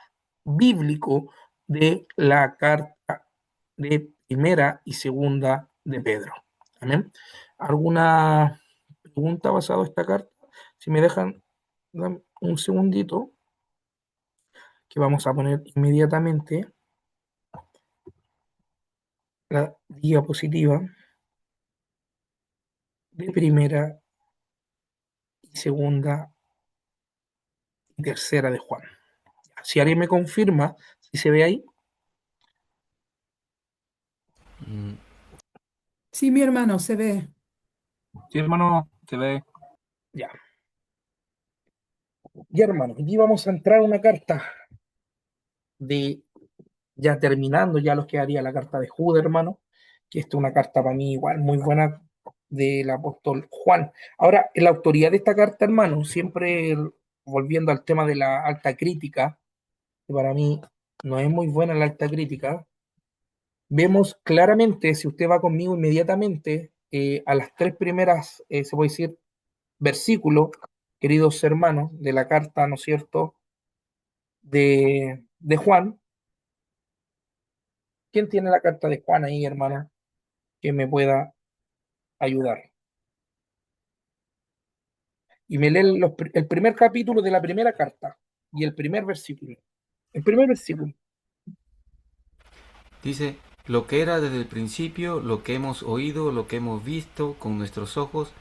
bíblico de la carta de primera y segunda de Pedro. ¿Amén? ¿Alguna pregunta basada en esta carta? Si me dejan un segundito, que vamos a poner inmediatamente la diapositiva de primera y segunda y tercera de Juan. Si alguien me confirma, si se ve ahí.
Mm,
Sí, mi hermano, se ve.
Sí, hermano, se ve.
Ya. Ya, hermano, aquí vamos a entrar a una carta de, ya terminando, ya los quedaría la carta de Judas, hermano, que esta es una carta para mí igual muy buena del apóstol Juan. Ahora, en la autoridad de esta carta, hermano, siempre volviendo al tema de la alta crítica, que para mí no es muy buena la alta crítica, vemos claramente, si usted va conmigo inmediatamente, a las tres primeras, se puede decir, versículos, queridos hermanos, de la carta, ¿no es cierto?, de Juan. ¿Quién tiene la carta de Juan ahí, hermana, que me pueda ayudar? Y me lee el primer capítulo de la primera carta y el primer versículo. El primer versículo.
Dice, lo que era desde el principio, lo que hemos oído, lo que hemos visto con nuestros ojos,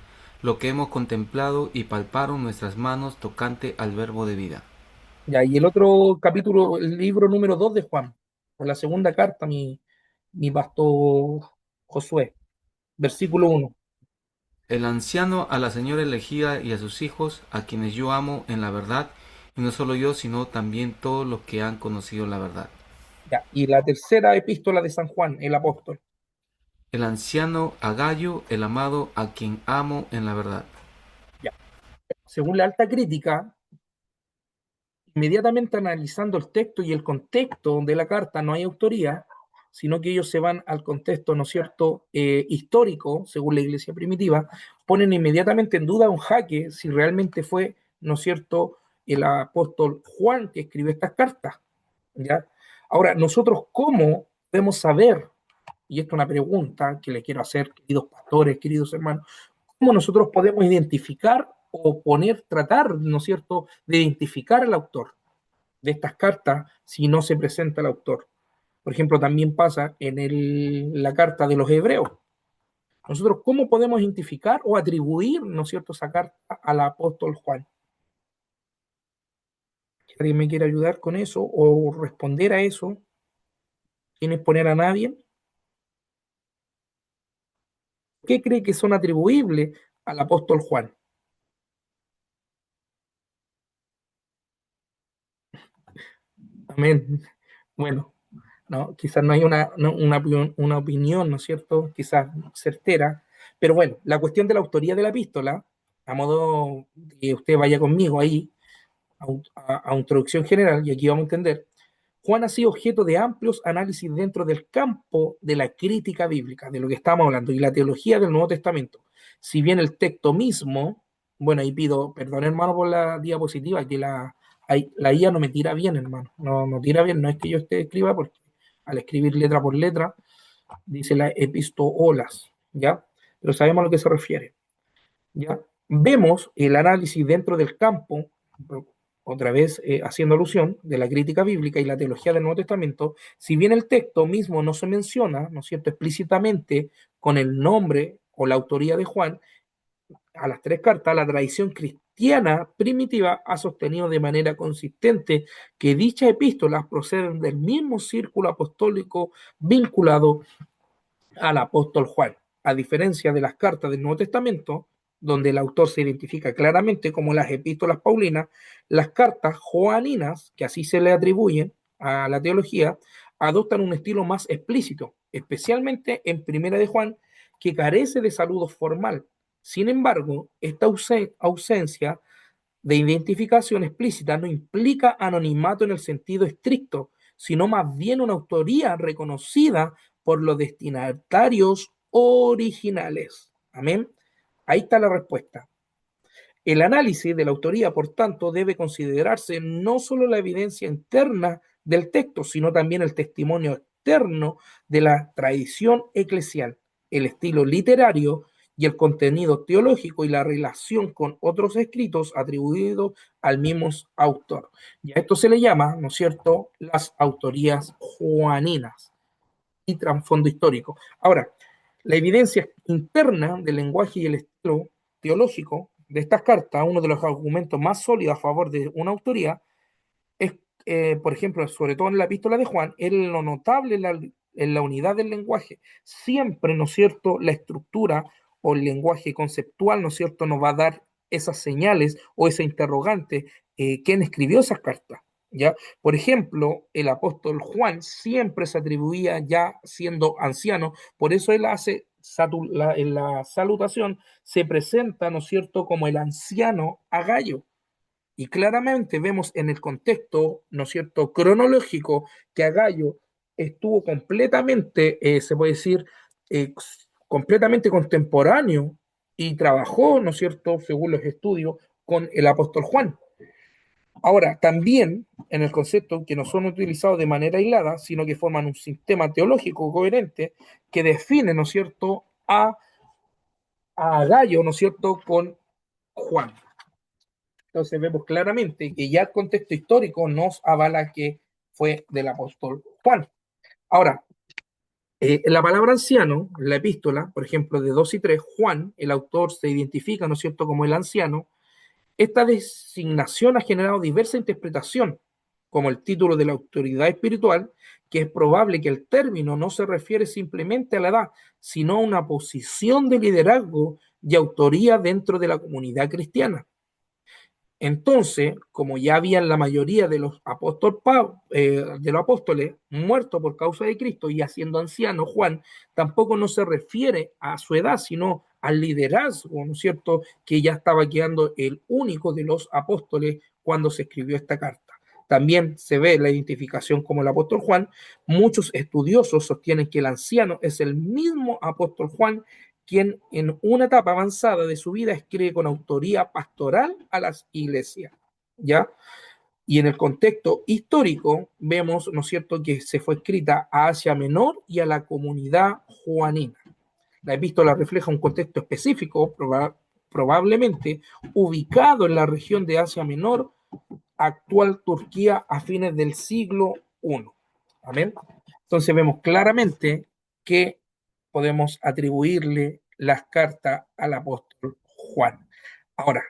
lo que hemos contemplado y palparon nuestras manos tocante al verbo de vida.
Ya, y el otro capítulo, el libro número 2 de Juan, o la segunda carta, mi pastor Josué, versículo 1.
El anciano a la señora elegida y a sus hijos, a quienes yo amo en la verdad, y no solo yo, sino también todos los que han conocido la verdad.
Ya, y la tercera epístola de San Juan, el apóstol.
El anciano a Gallo, el amado, a quien amo en la verdad.
Ya. Según la alta crítica, inmediatamente analizando el texto y el contexto de la carta, no hay autoría, sino que ellos se van al contexto, ¿no es cierto?, histórico, según la iglesia primitiva, ponen inmediatamente en duda un jaque si realmente fue, ¿no es cierto?, el apóstol Juan que escribió estas cartas, ¿ya? Ahora, nosotros, ¿cómo podemos saber? Y esto es una pregunta que le quiero hacer, queridos pastores, queridos hermanos, ¿cómo nosotros podemos identificar o tratar, ¿no es cierto?, de identificar al autor de estas cartas si no se presenta el autor? Por ejemplo, también pasa en la carta de los hebreos. Nosotros, ¿cómo podemos identificar o atribuir, ¿no es cierto?, esa carta al apóstol Juan? ¿Alguien me quiere ayudar con eso o responder a eso sin exponer a nadie? ¿Qué cree que son atribuibles al apóstol Juan? Amén. Bueno, ¿no? Quizás no hay una opinión, ¿no es cierto? Quizás certera, pero bueno, la cuestión de la autoría de la epístola, a modo de que usted vaya conmigo ahí a introducción general, y aquí vamos a entender, Juan ha sido objeto de amplios análisis dentro del campo de la crítica bíblica, de lo que estamos hablando, y la teología del Nuevo Testamento. Si bien el texto mismo, bueno, ahí pido perdón, hermano, por la diapositiva, que la IA no me tira bien, hermano, no tira bien, no es que yo escriba, porque al escribir letra por letra, dice la epístolas, ¿ya? Pero sabemos a lo que se refiere. ¿Ya? Vemos el análisis dentro del campo, otra vez haciendo alusión, de la crítica bíblica y la teología del Nuevo Testamento, si bien el texto mismo no se menciona, ¿no es cierto?, explícitamente con el nombre o la autoría de Juan, a las tres cartas, la tradición cristiana primitiva ha sostenido de manera consistente que dichas epístolas proceden del mismo círculo apostólico vinculado al apóstol Juan. A diferencia de las cartas del Nuevo Testamento, donde el autor se identifica claramente como las epístolas paulinas, las cartas joaninas, que así se le atribuyen a la teología, adoptan un estilo más explícito, especialmente en Primera de Juan, que carece de saludo formal. Sin embargo, esta ausencia de identificación explícita no implica anonimato en el sentido estricto, sino más bien una autoría reconocida por los destinatarios originales. Amén. Ahí está la respuesta. El análisis de la autoría, por tanto, debe considerarse no solo la evidencia interna del texto, sino también el testimonio externo de la tradición eclesial, el estilo literario y el contenido teológico y la relación con otros escritos atribuidos al mismo autor. Y a esto se le llama, ¿no es cierto?, las autorías juaninas y trasfondo histórico. Ahora, la evidencia interna del lenguaje y el estilo teológico de estas cartas, uno de los argumentos más sólidos a favor de una autoría, es, por ejemplo, sobre todo en la epístola de Juan, es lo notable en la unidad del lenguaje. Siempre, ¿no es cierto?, la estructura o el lenguaje conceptual, ¿no es cierto?, nos va a dar esas señales o esa interrogante, ¿quién escribió esas cartas? ¿Ya? Por ejemplo, el apóstol Juan siempre se atribuía ya siendo anciano, por eso él hace en la salutación se presenta, ¿no es cierto?, como el anciano a Gallo. Y claramente vemos en el contexto, ¿no es cierto?, cronológico, que Agallo estuvo completamente, se puede decir, eh, completamente contemporáneo y trabajó, ¿no es cierto?, según los estudios, con el apóstol Juan. Ahora, también en el concepto que no son utilizados de manera aislada, sino que forman un sistema teológico coherente que define, ¿no es cierto?, a Gallo, ¿no es cierto?, con Juan. Entonces vemos claramente que ya el contexto histórico nos avala que fue del apóstol Juan. Ahora, La palabra anciano, en la epístola, por ejemplo, de 2 y 3, Juan, el autor, se identifica, ¿no es cierto?, como el anciano. Esta designación ha generado diversa interpretación, como el título de la autoridad espiritual, que es probable que el término no se refiere simplemente a la edad, sino a una posición de liderazgo y autoría dentro de la comunidad cristiana. Entonces, como ya habían la mayoría de los apóstoles muertos por causa de Cristo y haciendo anciano, Juan tampoco no se refiere a su edad, sino al liderazgo, ¿no es cierto?, que ya estaba quedando el único de los apóstoles cuando se escribió esta carta. También se ve la identificación como el apóstol Juan. Muchos estudiosos sostienen que el anciano es el mismo apóstol Juan, quien en una etapa avanzada de su vida escribe con autoría pastoral a las iglesias, ¿ya? Y en el contexto histórico vemos, ¿no es cierto?, que se fue escrita a Asia Menor y a la comunidad juanina. La epístola refleja un contexto específico, probablemente ubicado en la región de Asia Menor, actual Turquía, a fines del siglo I. Amén. Entonces vemos claramente que podemos atribuirle las cartas al apóstol Juan. Ahora,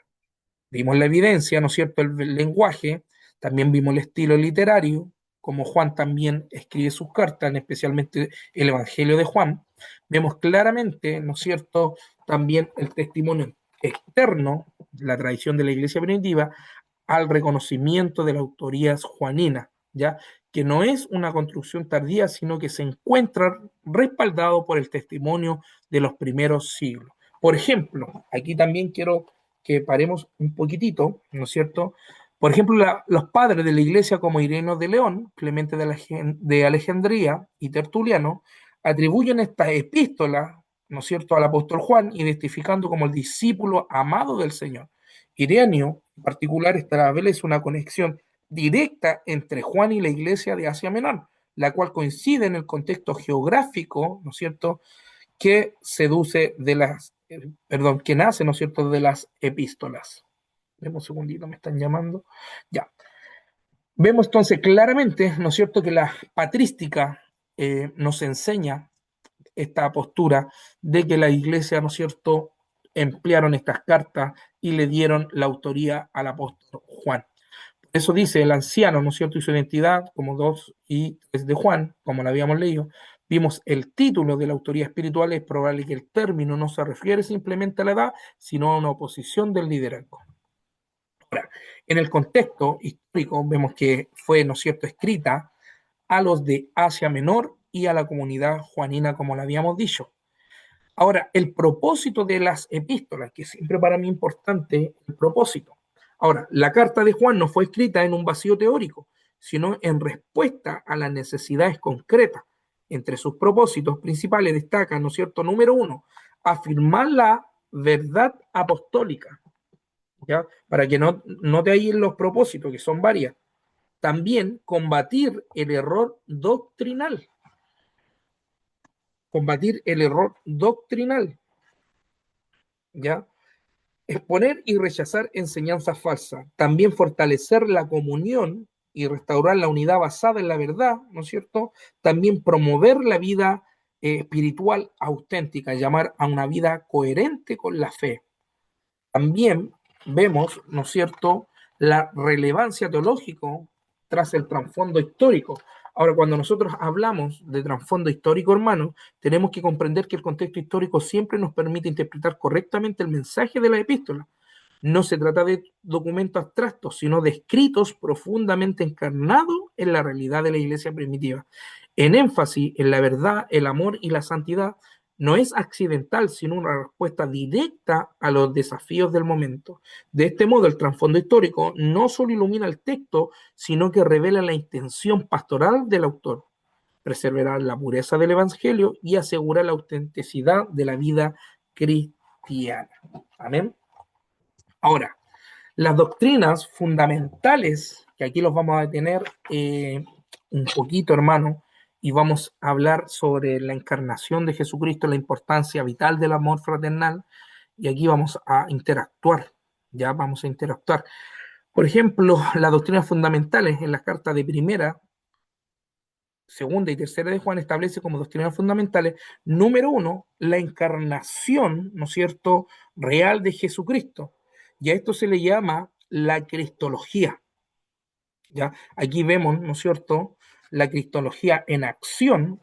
vimos la evidencia, ¿no es cierto?, el lenguaje, también vimos el estilo literario, como Juan también escribe sus cartas, especialmente el Evangelio de Juan. Vemos claramente, ¿no es cierto?, también el testimonio externo, la tradición de la iglesia primitiva, al reconocimiento de la autoría juanina, ¿ya? Que no es una construcción tardía, sino que se encuentra respaldado por el testimonio de los primeros siglos. Por ejemplo, aquí también quiero que paremos un poquitito, ¿no es cierto? Por ejemplo, los padres de la iglesia como Ireneo de León, Clemente de Alejandría y Tertuliano atribuyen esta epístola, ¿no es cierto?, al apóstol Juan, identificando como el discípulo amado del Señor. Ireneo, en particular, establece una conexión directa entre Juan y la iglesia de Asia Menor, la cual coincide en el contexto geográfico, ¿no es cierto?, que que nace, ¿no es cierto?, de las epístolas. Vemos un segundito, me están llamando. Ya. Vemos entonces claramente, ¿no es cierto?, que la patrística nos enseña esta postura de que la iglesia, ¿no es cierto?, emplearon estas cartas y le dieron la autoría al apóstol Juan. Eso dice el anciano, ¿no es cierto?, y su identidad, como 2 y 3 de Juan, como lo habíamos leído. Vimos el título de la autoría espiritual, es probable que el término no se refiere simplemente a la edad, sino a una oposición del liderazgo. Ahora, en el contexto histórico vemos que fue, ¿no es cierto?, escrita a los de Asia Menor y a la comunidad juanina, como lo habíamos dicho. Ahora, el propósito de las epístolas, que siempre para mí es importante, el propósito. Ahora, la carta de Juan no fue escrita en un vacío teórico, sino en respuesta a las necesidades concretas. Entre sus propósitos principales destacan, ¿no es cierto?, número 1, afirmar la verdad apostólica, ¿ya? Para que no te ahí los propósitos, que son varias. También combatir el error doctrinal. Combatir el error doctrinal, ¿ya? Exponer y rechazar enseñanzas falsas. También fortalecer la comunión y restaurar la unidad basada en la verdad, ¿no es cierto? También promover la vida espiritual auténtica, llamar a una vida coherente con la fe. También vemos, ¿no es cierto?, la relevancia teológica tras el trasfondo histórico. Ahora, cuando nosotros hablamos de trasfondo histórico, hermano, tenemos que comprender que el contexto histórico siempre nos permite interpretar correctamente el mensaje de la epístola. No se trata de documentos abstractos, sino de escritos profundamente encarnados en la realidad de la iglesia primitiva. En énfasis en la verdad, el amor y la santidad, no es accidental, sino una respuesta directa a los desafíos del momento. De este modo, el trasfondo histórico no solo ilumina el texto, sino que revela la intención pastoral del autor, preservar la pureza del evangelio y asegurar la autenticidad de la vida cristiana. Amén. Ahora, las doctrinas fundamentales, que aquí los vamos a detener un poquito, hermano, y vamos a hablar sobre la encarnación de Jesucristo, la importancia vital del amor fraternal, y aquí vamos a interactuar, ya vamos a interactuar. Por ejemplo, las doctrinas fundamentales en la carta de primera segunda y tercera de Juan establece como doctrinas fundamentales, número uno, la encarnación, ¿no es cierto?, real de Jesucristo. Y a esto se le llama la cristología. ¿Ya? Aquí vemos, ¿no es cierto?, la cristología en acción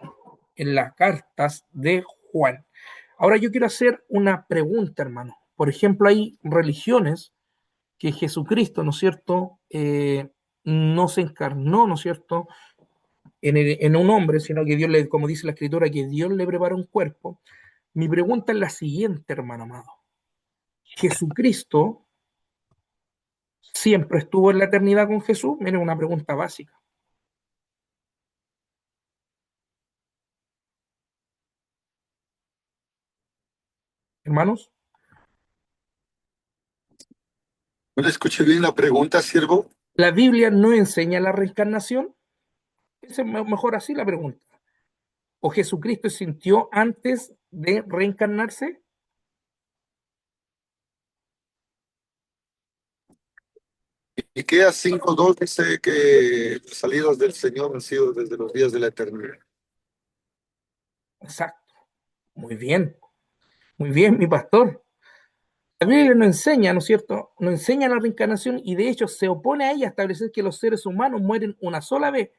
en las cartas de Juan. Ahora yo quiero hacer una pregunta, hermano. Por ejemplo, hay religiones que Jesucristo, ¿no es cierto?, no se encarnó, ¿no es cierto?, en un hombre, sino que Dios le, como dice la escritura, que Dios le preparó un cuerpo. Mi pregunta es la siguiente, hermano amado. ¿Jesucristo siempre estuvo en la eternidad con Jesús? Miren, una pregunta básica. Hermanos,
¿No le escuché bien la pregunta, siervo?
¿la Biblia no enseña la reencarnación? Es mejor así la pregunta. ¿O Jesucristo sintió antes de reencarnarse?
Miqueas 5:2 dice que las salidas del Señor han sido desde los días de la eternidad.
Exacto. Muy bien, mi pastor. La Biblia no enseña, ¿no es cierto? No enseña la reencarnación y de hecho se opone a ella a establecer que los seres humanos mueren una sola vez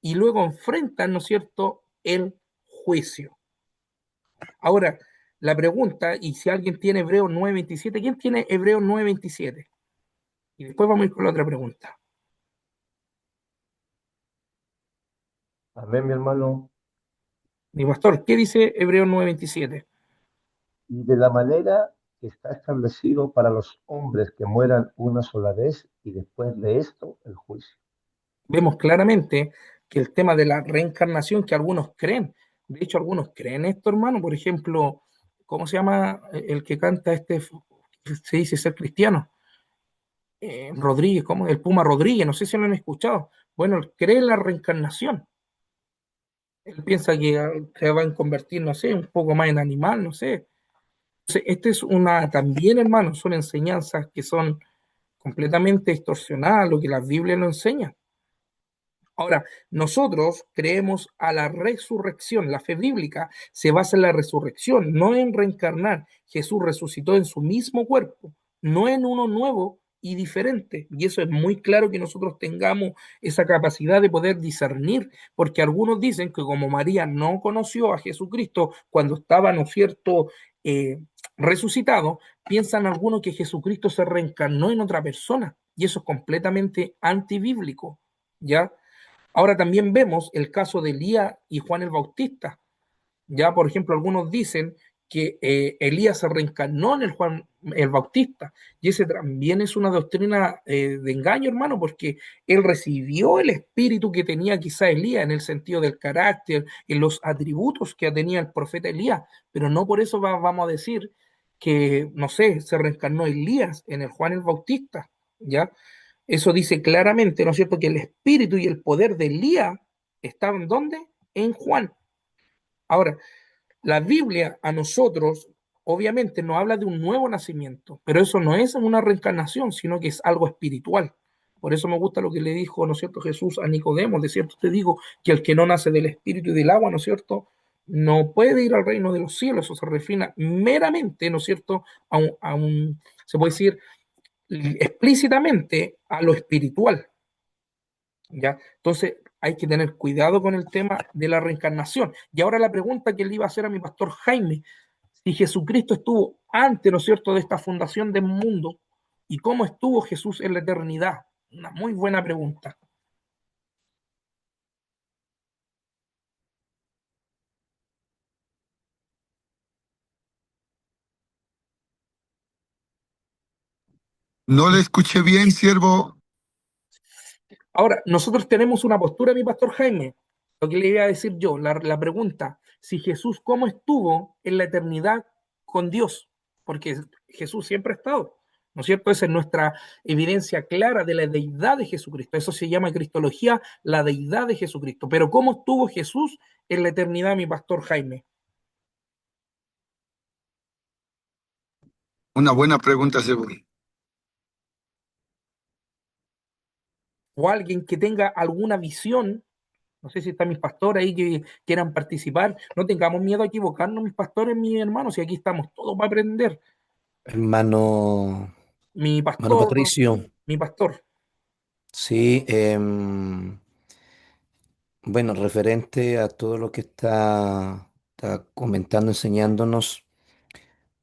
y luego enfrentan, ¿no es cierto?, el juicio. Ahora, la pregunta, y si alguien tiene Hebreos 9:27, ¿quién tiene Hebreos 9:27? Y después vamos a ir con la otra pregunta.
Amén, mi hermano.
Mi pastor, ¿qué dice Hebreos 9:27?
Y de la manera que está establecido para los hombres que mueran una sola vez y después de esto el juicio.
Vemos claramente que el tema de la reencarnación que algunos creen, de hecho algunos creen esto, hermano, por ejemplo, ¿cómo se llama el que canta este, se dice ser cristiano? Rodríguez, ¿cómo? El Puma Rodríguez, no sé si lo han escuchado. Bueno, él cree en la reencarnación. Él piensa que se va a convertir, no sé, un poco más en animal, no sé. Entonces, este es una, también, hermano, son enseñanzas que son completamente distorsionadas, lo que la Biblia nos enseña. Ahora, nosotros creemos a la resurrección. La fe bíblica se basa en la resurrección, no en reencarnar. Jesús resucitó en su mismo cuerpo, no en uno nuevo y diferente. Y eso es muy claro que nosotros tengamos esa capacidad de poder discernir, porque algunos dicen que como María no conoció a Jesucristo cuando estaba, ¿no es cierto?, eh, resucitado, piensan algunos que Jesucristo se reencarnó en otra persona. Y eso es completamente antibíblico, ¿ya? Ahora también vemos el caso de Elías y Juan el Bautista. Ya, por ejemplo, algunos dicen que Elías se reencarnó en el Juan el Bautista. Y ese también es una doctrina de engaño, hermano, porque él recibió el espíritu que tenía quizá Elías en el sentido del carácter, en los atributos que tenía el profeta Elías. Pero no por eso vamos a decir que, no sé, se reencarnó Elías en el Juan el Bautista. ¿Ya? Eso dice claramente, ¿no es cierto?, que el espíritu y el poder de Elías estaban ¿dónde? En Juan. Ahora, la Biblia a nosotros, obviamente, nos habla de un nuevo nacimiento, pero eso no es una reencarnación, sino que es algo espiritual. Por eso me gusta lo que le dijo, ¿no es cierto?, Jesús a Nicodemo, de cierto te digo que el que no nace del espíritu y del agua, ¿no es cierto?, no puede ir al reino de los cielos. Eso se refiere meramente, ¿no es cierto?, se puede decir explícitamente a lo espiritual. ¿Ya? Entonces hay que tener cuidado con el tema de la reencarnación. Y ahora la pregunta que le iba a hacer a mi pastor Jaime, si Jesucristo estuvo antes, ¿no es cierto?, de esta fundación del mundo, ¿y cómo estuvo Jesús en la eternidad? Una muy buena pregunta.
No le escuché bien, siervo.
Ahora, nosotros tenemos una postura, mi pastor Jaime, lo que le iba a decir yo, la pregunta, si Jesús, ¿cómo estuvo en la eternidad con Dios? Porque Jesús siempre ha estado, ¿no es cierto? Esa es nuestra evidencia clara de la deidad de Jesucristo. Eso se llama cristología, la deidad de Jesucristo. Pero ¿cómo estuvo Jesús en la eternidad, mi pastor Jaime?
Una buena pregunta, siervo.
O alguien que tenga alguna visión No sé si están mis pastores ahí que quieran participar. No tengamos miedo a equivocarnos, mis pastores, mis hermanos, y aquí estamos todos para aprender.
Hermano,
Mi
hermano
pastor,
Patricio,
mi pastor.
sí, bueno, referente a todo lo que está comentando, enseñándonos,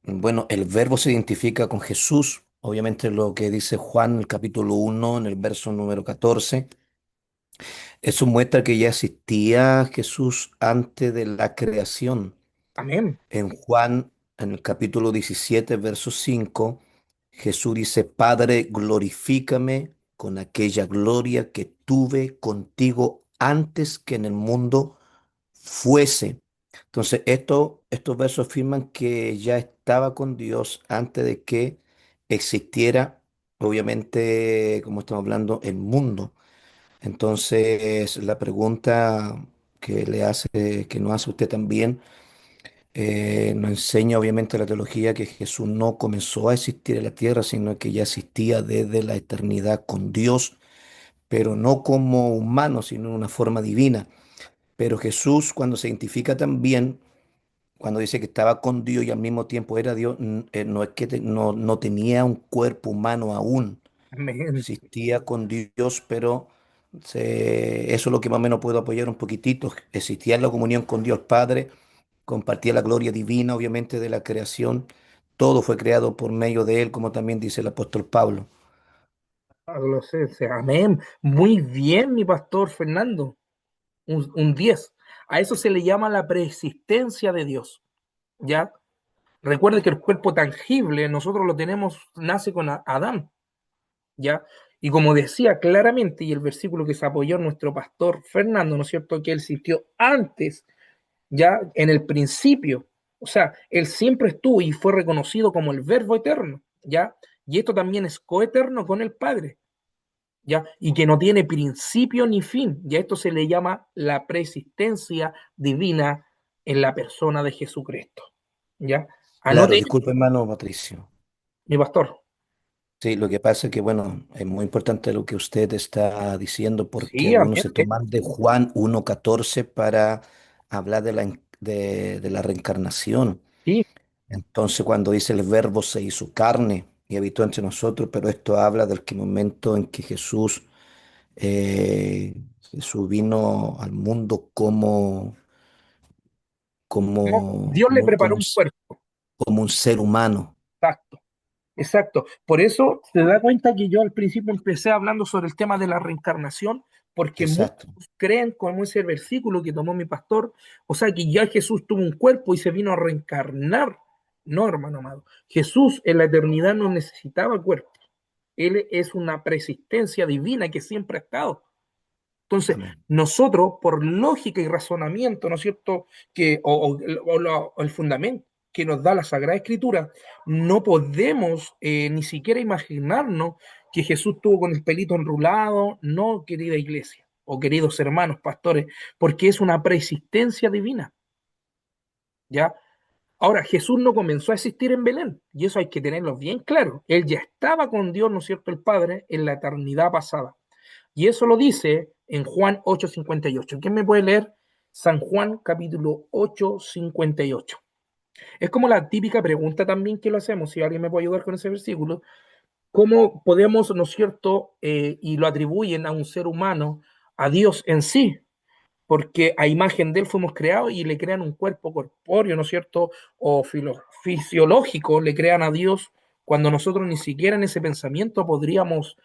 bueno, el verbo se identifica con Jesús, obviamente lo que dice Juan en el capítulo 1, en el verso número 14. Eso muestra que ya existía Jesús antes de la creación.
Amén.
En Juan, en el capítulo 17, verso 5, Jesús dice, Padre, glorifícame con aquella gloria que tuve contigo antes que en el mundo fuese. Entonces, estos versos afirman que ya estaba con Dios antes de que existiera, obviamente, como estamos hablando, el mundo. Entonces, la pregunta que nos hace usted también, nos enseña obviamente la teología que Jesús no comenzó a existir en la tierra, sino que ya existía desde la eternidad con Dios, pero no como humano, sino en una forma divina. Pero Jesús, cuando se identifica también, cuando dice que estaba con Dios y al mismo tiempo era Dios, no es que no tenía un cuerpo humano aún,
Amén.
existía con Dios, pero eso es lo que más o menos puedo apoyar un poquitito. Existía la comunión con Dios Padre, compartía la gloria divina, obviamente, de la creación. Todo fue creado por medio de Él, como también dice el apóstol Pablo.
Amén. Muy bien, mi pastor Fernando. Un 10. A eso se le llama la preexistencia de Dios. ¿Ya? Recuerde que el cuerpo tangible nosotros lo tenemos, nace con Adán. ¿Ya? Y como decía claramente, y el versículo que se apoyó en nuestro pastor Fernando, ¿no es cierto? Que él sintió antes, ya en el principio. O sea, él siempre estuvo y fue reconocido como el Verbo eterno, ¿ya? Y esto también es coeterno con el Padre, ¿ya? Y que no tiene principio ni fin. Y a esto se le llama la preexistencia divina en la persona de Jesucristo, ¿ya?
Claro,
Anote,
disculpe, hermano Patricio.
mi pastor.
Sí, lo que pasa es que, bueno, es muy importante lo que usted está diciendo porque
Sí, amén.
algunos se toman de Juan 1:14 para hablar de la reencarnación.
Sí,
Entonces, cuando dice el verbo se hizo carne y habitó entre nosotros, pero esto habla del que momento en que eh, Jesús vino al mundo
no, Dios le preparó un cuerpo.
como un ser humano.
Exacto. Exacto. Por eso se da cuenta que yo al principio empecé hablando sobre el tema de la reencarnación, porque muchos
Exacto.
creen, como ese versículo que tomó mi pastor, o sea, que ya Jesús tuvo un cuerpo y se vino a reencarnar. No, hermano amado. Jesús en la eternidad no necesitaba cuerpo. Él es una preexistencia divina que siempre ha estado. Entonces,
Amén.
nosotros, por lógica y razonamiento, ¿no es cierto?, o el fundamento que nos da la Sagrada Escritura, no podemos ni siquiera imaginarnos que Jesús tuvo con el pelito enrulado, no, querida iglesia, o queridos hermanos, pastores, porque es una preexistencia divina, ¿ya? Ahora, Jesús no comenzó a existir en Belén, y eso hay que tenerlo bien claro. Él ya estaba con Dios, ¿no es cierto?, el Padre, en la eternidad pasada. Y eso lo dice en Juan 8:58. ¿Quién me puede leer San Juan capítulo 8:58? Es como la típica pregunta también que lo hacemos, si alguien me puede ayudar con ese versículo, ¿cómo podemos, ¿no es cierto?, y lo atribuyen a un ser humano, a Dios en sí, porque a imagen de él fuimos creados y le crean un cuerpo corpóreo, ¿no es cierto?, o fisiológico, le crean a Dios cuando nosotros ni siquiera en ese pensamiento podríamos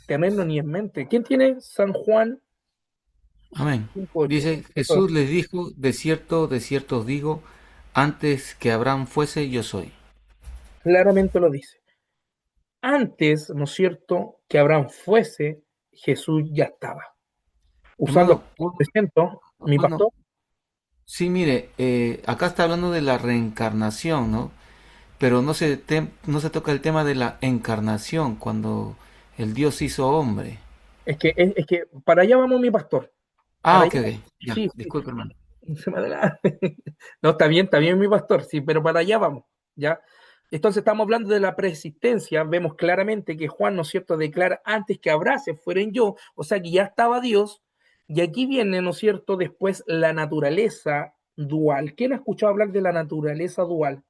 tenerlo ni en mente. ¿Quién tiene San Juan
Amén.
5:8?
Dice, Jesús les dijo, de cierto os digo, antes que Abraham fuese, yo soy.
Claramente lo dice. Antes, ¿no es cierto?, que Abraham fuese, Jesús ya estaba. Usando
Hermano,
300, mi
bueno,
pastor,
sí, mire, acá está hablando de la reencarnación, ¿no? Pero no se toca el tema de la encarnación, cuando el Dios hizo hombre.
es que para allá vamos, mi pastor.
Ah,
Para
ok,
allá,
ok, ya,
sí, sí,
disculpe, hermano.
se me adelante. No, está bien, mi pastor, sí, pero para allá vamos, ¿ya? Entonces estamos hablando de la preexistencia, vemos claramente que Juan, ¿no es cierto?, declara antes que Abraham se fuera en yo, o sea que ya estaba Dios, Y aquí viene, ¿no es cierto?, después la naturaleza dual. ¿Quién ha escuchado hablar de la naturaleza dual?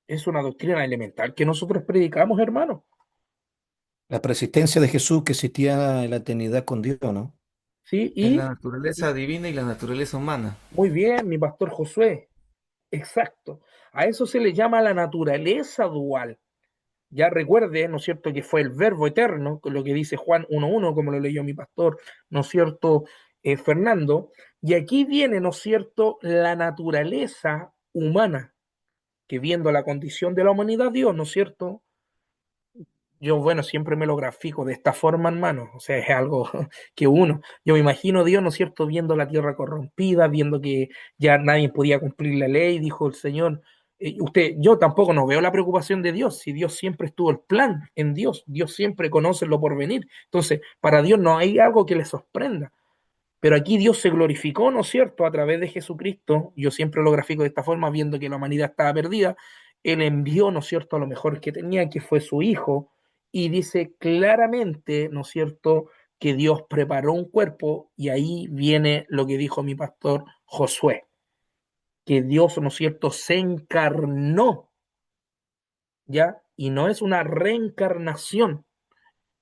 Es una doctrina elemental que nosotros predicamos, hermano.
La persistencia de Jesús que existía en la eternidad con Dios, ¿no?
¿Sí?
Es la
Y
naturaleza divina y la naturaleza humana.
muy bien, mi pastor Josué. Exacto. A eso se le llama la naturaleza dual. Ya recuerde, ¿no es cierto?, que fue el verbo eterno, con lo que dice Juan 1:1, como lo leyó mi pastor, ¿no es cierto?, Fernando. Y aquí viene, ¿no es cierto?, la naturaleza humana, que viendo la condición de la humanidad, Dios, ¿no es cierto? Yo, bueno, siempre me lo grafico de esta forma, hermano. O sea, es algo que yo me imagino Dios, ¿no es cierto?, viendo la tierra corrompida, viendo que ya nadie podía cumplir la ley, dijo el Señor. Yo tampoco no veo la preocupación de Dios, si Dios siempre estuvo el plan en Dios, Dios siempre conoce lo por venir. Entonces, para Dios no hay algo que le sorprenda. Pero aquí Dios se glorificó, ¿no es cierto?, a través de Jesucristo. Yo siempre lo grafico de esta forma, viendo que la humanidad estaba perdida. Él envió, ¿no es cierto?, a lo mejor que tenía, que fue su Hijo, y dice claramente, ¿no es cierto?, que Dios preparó un cuerpo, y ahí viene lo que dijo mi pastor Josué, que Dios, ¿no es cierto?, se encarnó, ¿ya? Y no es una reencarnación,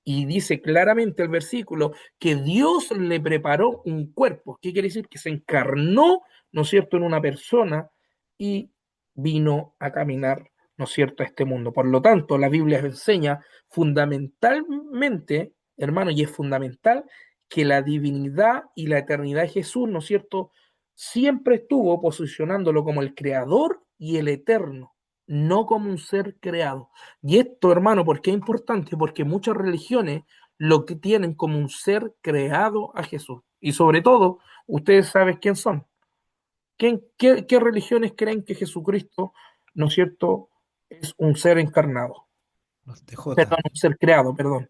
y dice claramente el versículo que Dios le preparó un cuerpo. ¿Qué quiere decir? Que se encarnó, ¿no es cierto?, en una persona y vino a caminar, ¿no es cierto?, a este mundo. Por lo tanto, la Biblia enseña fundamentalmente, hermano, y es fundamental que la divinidad y la eternidad de Jesús, ¿no es cierto?, siempre estuvo posicionándolo como el creador y el eterno, no como un ser creado. Y esto, hermano, ¿por qué es importante? Porque muchas religiones lo que tienen como un ser creado a Jesús. Y sobre todo, ustedes saben quién son. ¿Qué religiones creen que Jesucristo, ¿no es cierto?, es un ser encarnado?
Los
Perdón,
TJ.
un ser creado, perdón.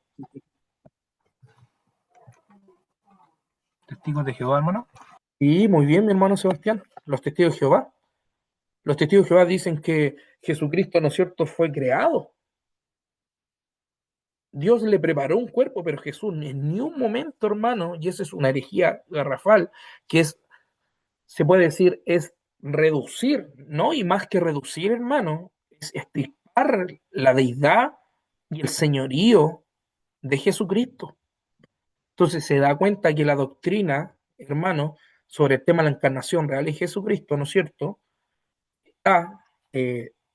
Testigos de Jehová, hermano.
Y muy bien, mi hermano Sebastián, los testigos de Jehová. Los testigos de Jehová dicen que Jesucristo, ¿no es cierto?, fue creado. Dios le preparó un cuerpo, pero Jesús en ni un momento, hermano, y esa es una herejía garrafal, que es, se puede decir, es reducir, ¿no? Y más que reducir, hermano, es extirpar la deidad y el señorío de Jesucristo. Entonces se da cuenta que la doctrina, hermano, sobre el tema de la encarnación real de Jesucristo, ¿no es cierto?, está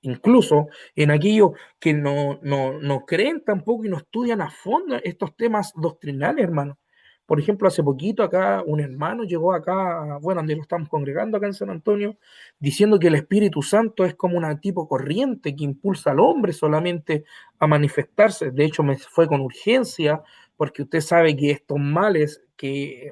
incluso en aquellos que no creen tampoco y no estudian a fondo estos temas doctrinales, hermano. Por ejemplo, hace poquito acá un hermano llegó acá, bueno, donde lo estamos congregando acá en San Antonio, diciendo que el Espíritu Santo es como una tipo corriente que impulsa al hombre solamente a manifestarse. De hecho, me fue con urgencia, porque usted sabe que estos males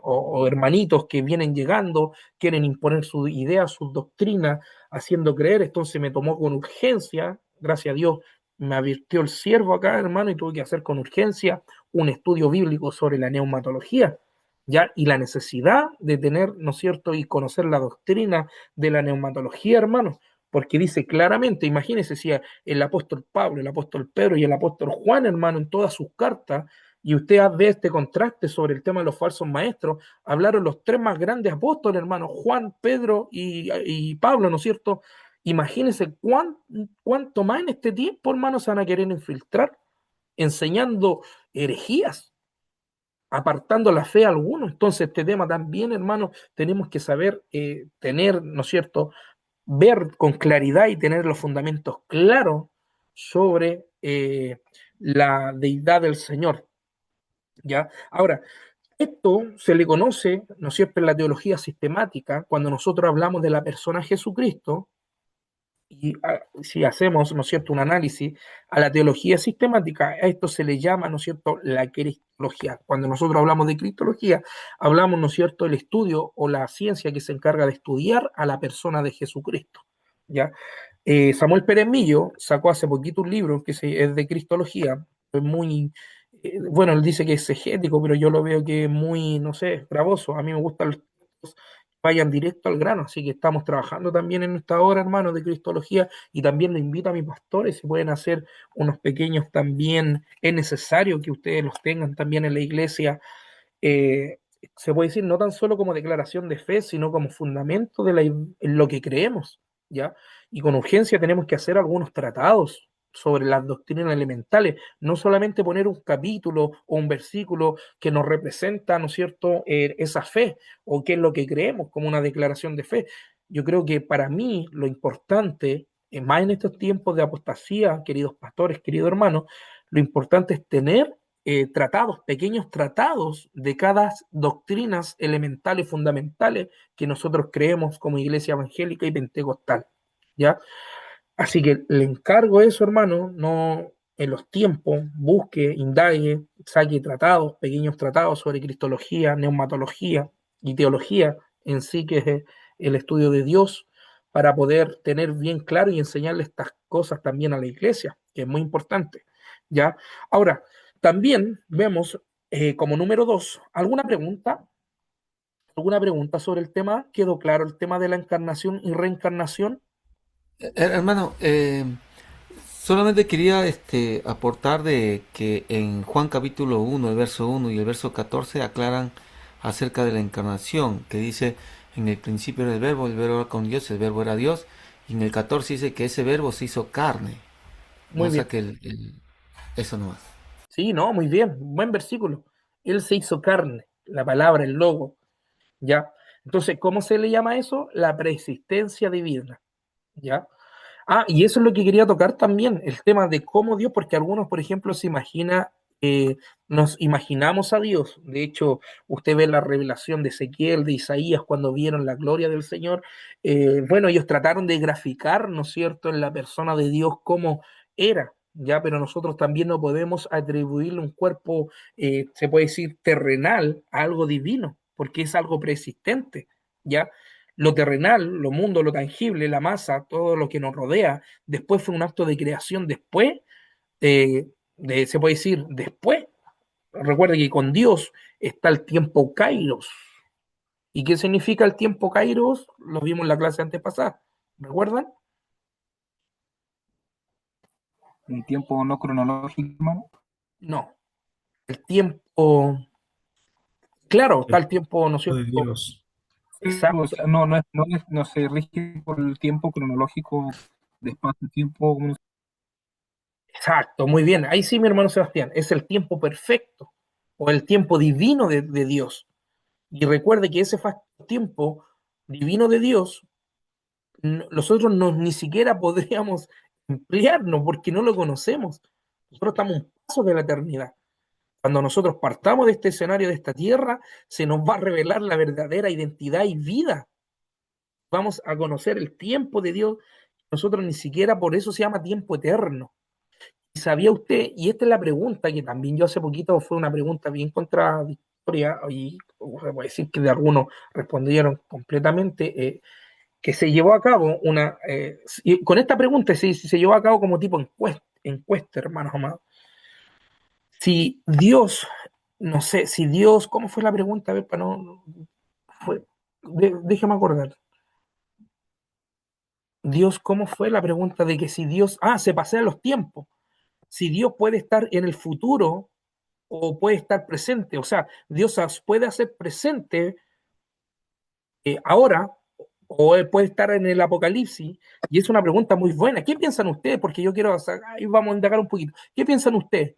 o hermanitos que vienen llegando quieren imponer sus ideas, sus doctrinas, haciendo creer. Entonces me tomó con urgencia, gracias a Dios me advirtió el siervo acá, hermano, y tuve que hacer con urgencia un estudio bíblico sobre la neumatología, ¿ya? Y la necesidad de tener, ¿no es cierto?, y conocer la doctrina de la neumatología, hermano, porque dice claramente, imagínense si el apóstol Pablo, el apóstol Pedro y el apóstol Juan, hermano, en todas sus cartas, y usted ve este contraste sobre el tema de los falsos maestros, hablaron los tres más grandes apóstoles, hermano, Juan, Pedro y Pablo, ¿no es cierto? Imagínense cuánto más en este tiempo, hermano, se van a querer infiltrar enseñando herejías, apartando la fe a algunos. Entonces, este tema también, hermano, tenemos que saber tener, ¿no es cierto?, ver con claridad y tener los fundamentos claros sobre la deidad del Señor. ¿Ya? Ahora, esto se le conoce, ¿no es cierto?, en la teología sistemática, cuando nosotros hablamos de la persona Jesucristo, y si hacemos, ¿no es cierto?, un análisis a la teología sistemática, a esto se le llama, ¿no es cierto?, la cristología. Cuando nosotros hablamos de cristología, hablamos, ¿no es cierto?, el estudio o la ciencia que se encarga de estudiar a la persona de Jesucristo, ¿ya? Samuel Pérez Millo sacó hace poquito un libro que es de cristología, es muy, bueno, él dice que es exegético, pero yo lo veo que es muy, no sé, gravoso. A mí me gustan los textos vayan directo al grano. Así que estamos trabajando también en esta hora, hermanos, de Cristología, y también lo invito a mis pastores, si pueden hacer unos pequeños también, es necesario que ustedes los tengan también en la iglesia. eh, Se puede decir no tan solo como declaración de fe, sino como fundamento de en lo que creemos, ¿ya? Y con urgencia tenemos que hacer algunos tratados sobre las doctrinas elementales, no solamente poner un capítulo o un versículo que nos representa, ¿no es cierto?, esa fe o qué es lo que creemos como una declaración de fe. Yo creo que para mí lo importante, más en estos tiempos de apostasía, queridos pastores, queridos hermanos, lo importante es tener tratados, pequeños tratados de cada doctrinas elementales, fundamentales que nosotros creemos como iglesia evangélica y pentecostal, ¿ya? Así que le encargo eso, hermano, no en los tiempos, busque, indague, saque tratados, pequeños tratados sobre cristología, neumatología y teología en sí, que es el estudio de Dios, para poder tener bien claro y enseñarle estas cosas también a la iglesia, que es muy importante, ¿ya? Ahora, también vemos como número 2, ¿alguna pregunta sobre el tema? ¿Quedó claro el tema de la encarnación y reencarnación?
Hermano, solamente quería aportar de que en Juan capítulo 1, el verso 1 y el verso 14 aclaran acerca de la encarnación, que dice, en el principio era el verbo era con Dios, el verbo era Dios, y en el 14 dice que ese verbo se hizo carne. No,
Muy
o
bien.
sea que eso nomás.
Sí, no, muy bien, buen versículo. Él se hizo carne, la palabra, el logo, ¿ya? Entonces, ¿cómo se le llama eso? La preexistencia divina, ¿ya? Ah, y eso es lo que quería tocar también, el tema de cómo Dios, porque algunos, por ejemplo, nos imaginamos a Dios. De hecho, usted ve la revelación de Ezequiel, de Isaías, cuando vieron la gloria del Señor. Bueno, ellos trataron de graficar, ¿no es cierto?, en la persona de Dios cómo era, ¿ya? Pero nosotros también no podemos atribuirle un cuerpo, se puede decir, terrenal a algo divino, porque es algo preexistente, ¿ya? Lo terrenal, lo mundo, lo tangible, la masa, todo lo que nos rodea, después fue un acto de creación, después, se puede decir, después. Recuerde que con Dios está el tiempo Kairos. ¿Y qué significa el tiempo Kairos? Lo vimos en la clase antes pasada. ¿Recuerdan?
Un tiempo no cronológico, hermano.
No. El tiempo, claro, está el tiempo, ¿no es
De
cierto?
Dios.
Sí, o
Exacto.
sea, no se rige por el tiempo cronológico de espacio-tiempo.
Exacto, muy bien. Ahí sí, mi hermano Sebastián, es el tiempo perfecto o el tiempo divino de Dios. Y recuerde que ese tiempo divino de Dios, nosotros ni siquiera podríamos emplearnos porque no lo conocemos. Nosotros estamos un paso de la eternidad. Cuando nosotros partamos de este escenario, de esta tierra, se nos va a revelar la verdadera identidad y vida. Vamos a conocer el tiempo de Dios. Nosotros ni siquiera por eso se llama tiempo eterno. ¿Y sabía usted? Y esta es la pregunta que también yo hace poquito fue una pregunta bien contradictoria y se puede decir que de algunos respondieron completamente, que se llevó a cabo y con esta pregunta se llevó a cabo como tipo encuesta, hermanos amados. Si Dios, no sé, si Dios, ¿cómo fue la pregunta? A ver, para no, fue, déjame acordar. Dios, ¿cómo fue la pregunta de que si Dios, se pasean los tiempos, si Dios puede estar en el futuro o puede estar presente, o sea, Dios puede hacer presente ahora o él puede estar en el apocalipsis, y es una pregunta muy buena. ¿Qué piensan ustedes? Porque yo quiero, ahí vamos a indagar un poquito. ¿Qué piensan ustedes?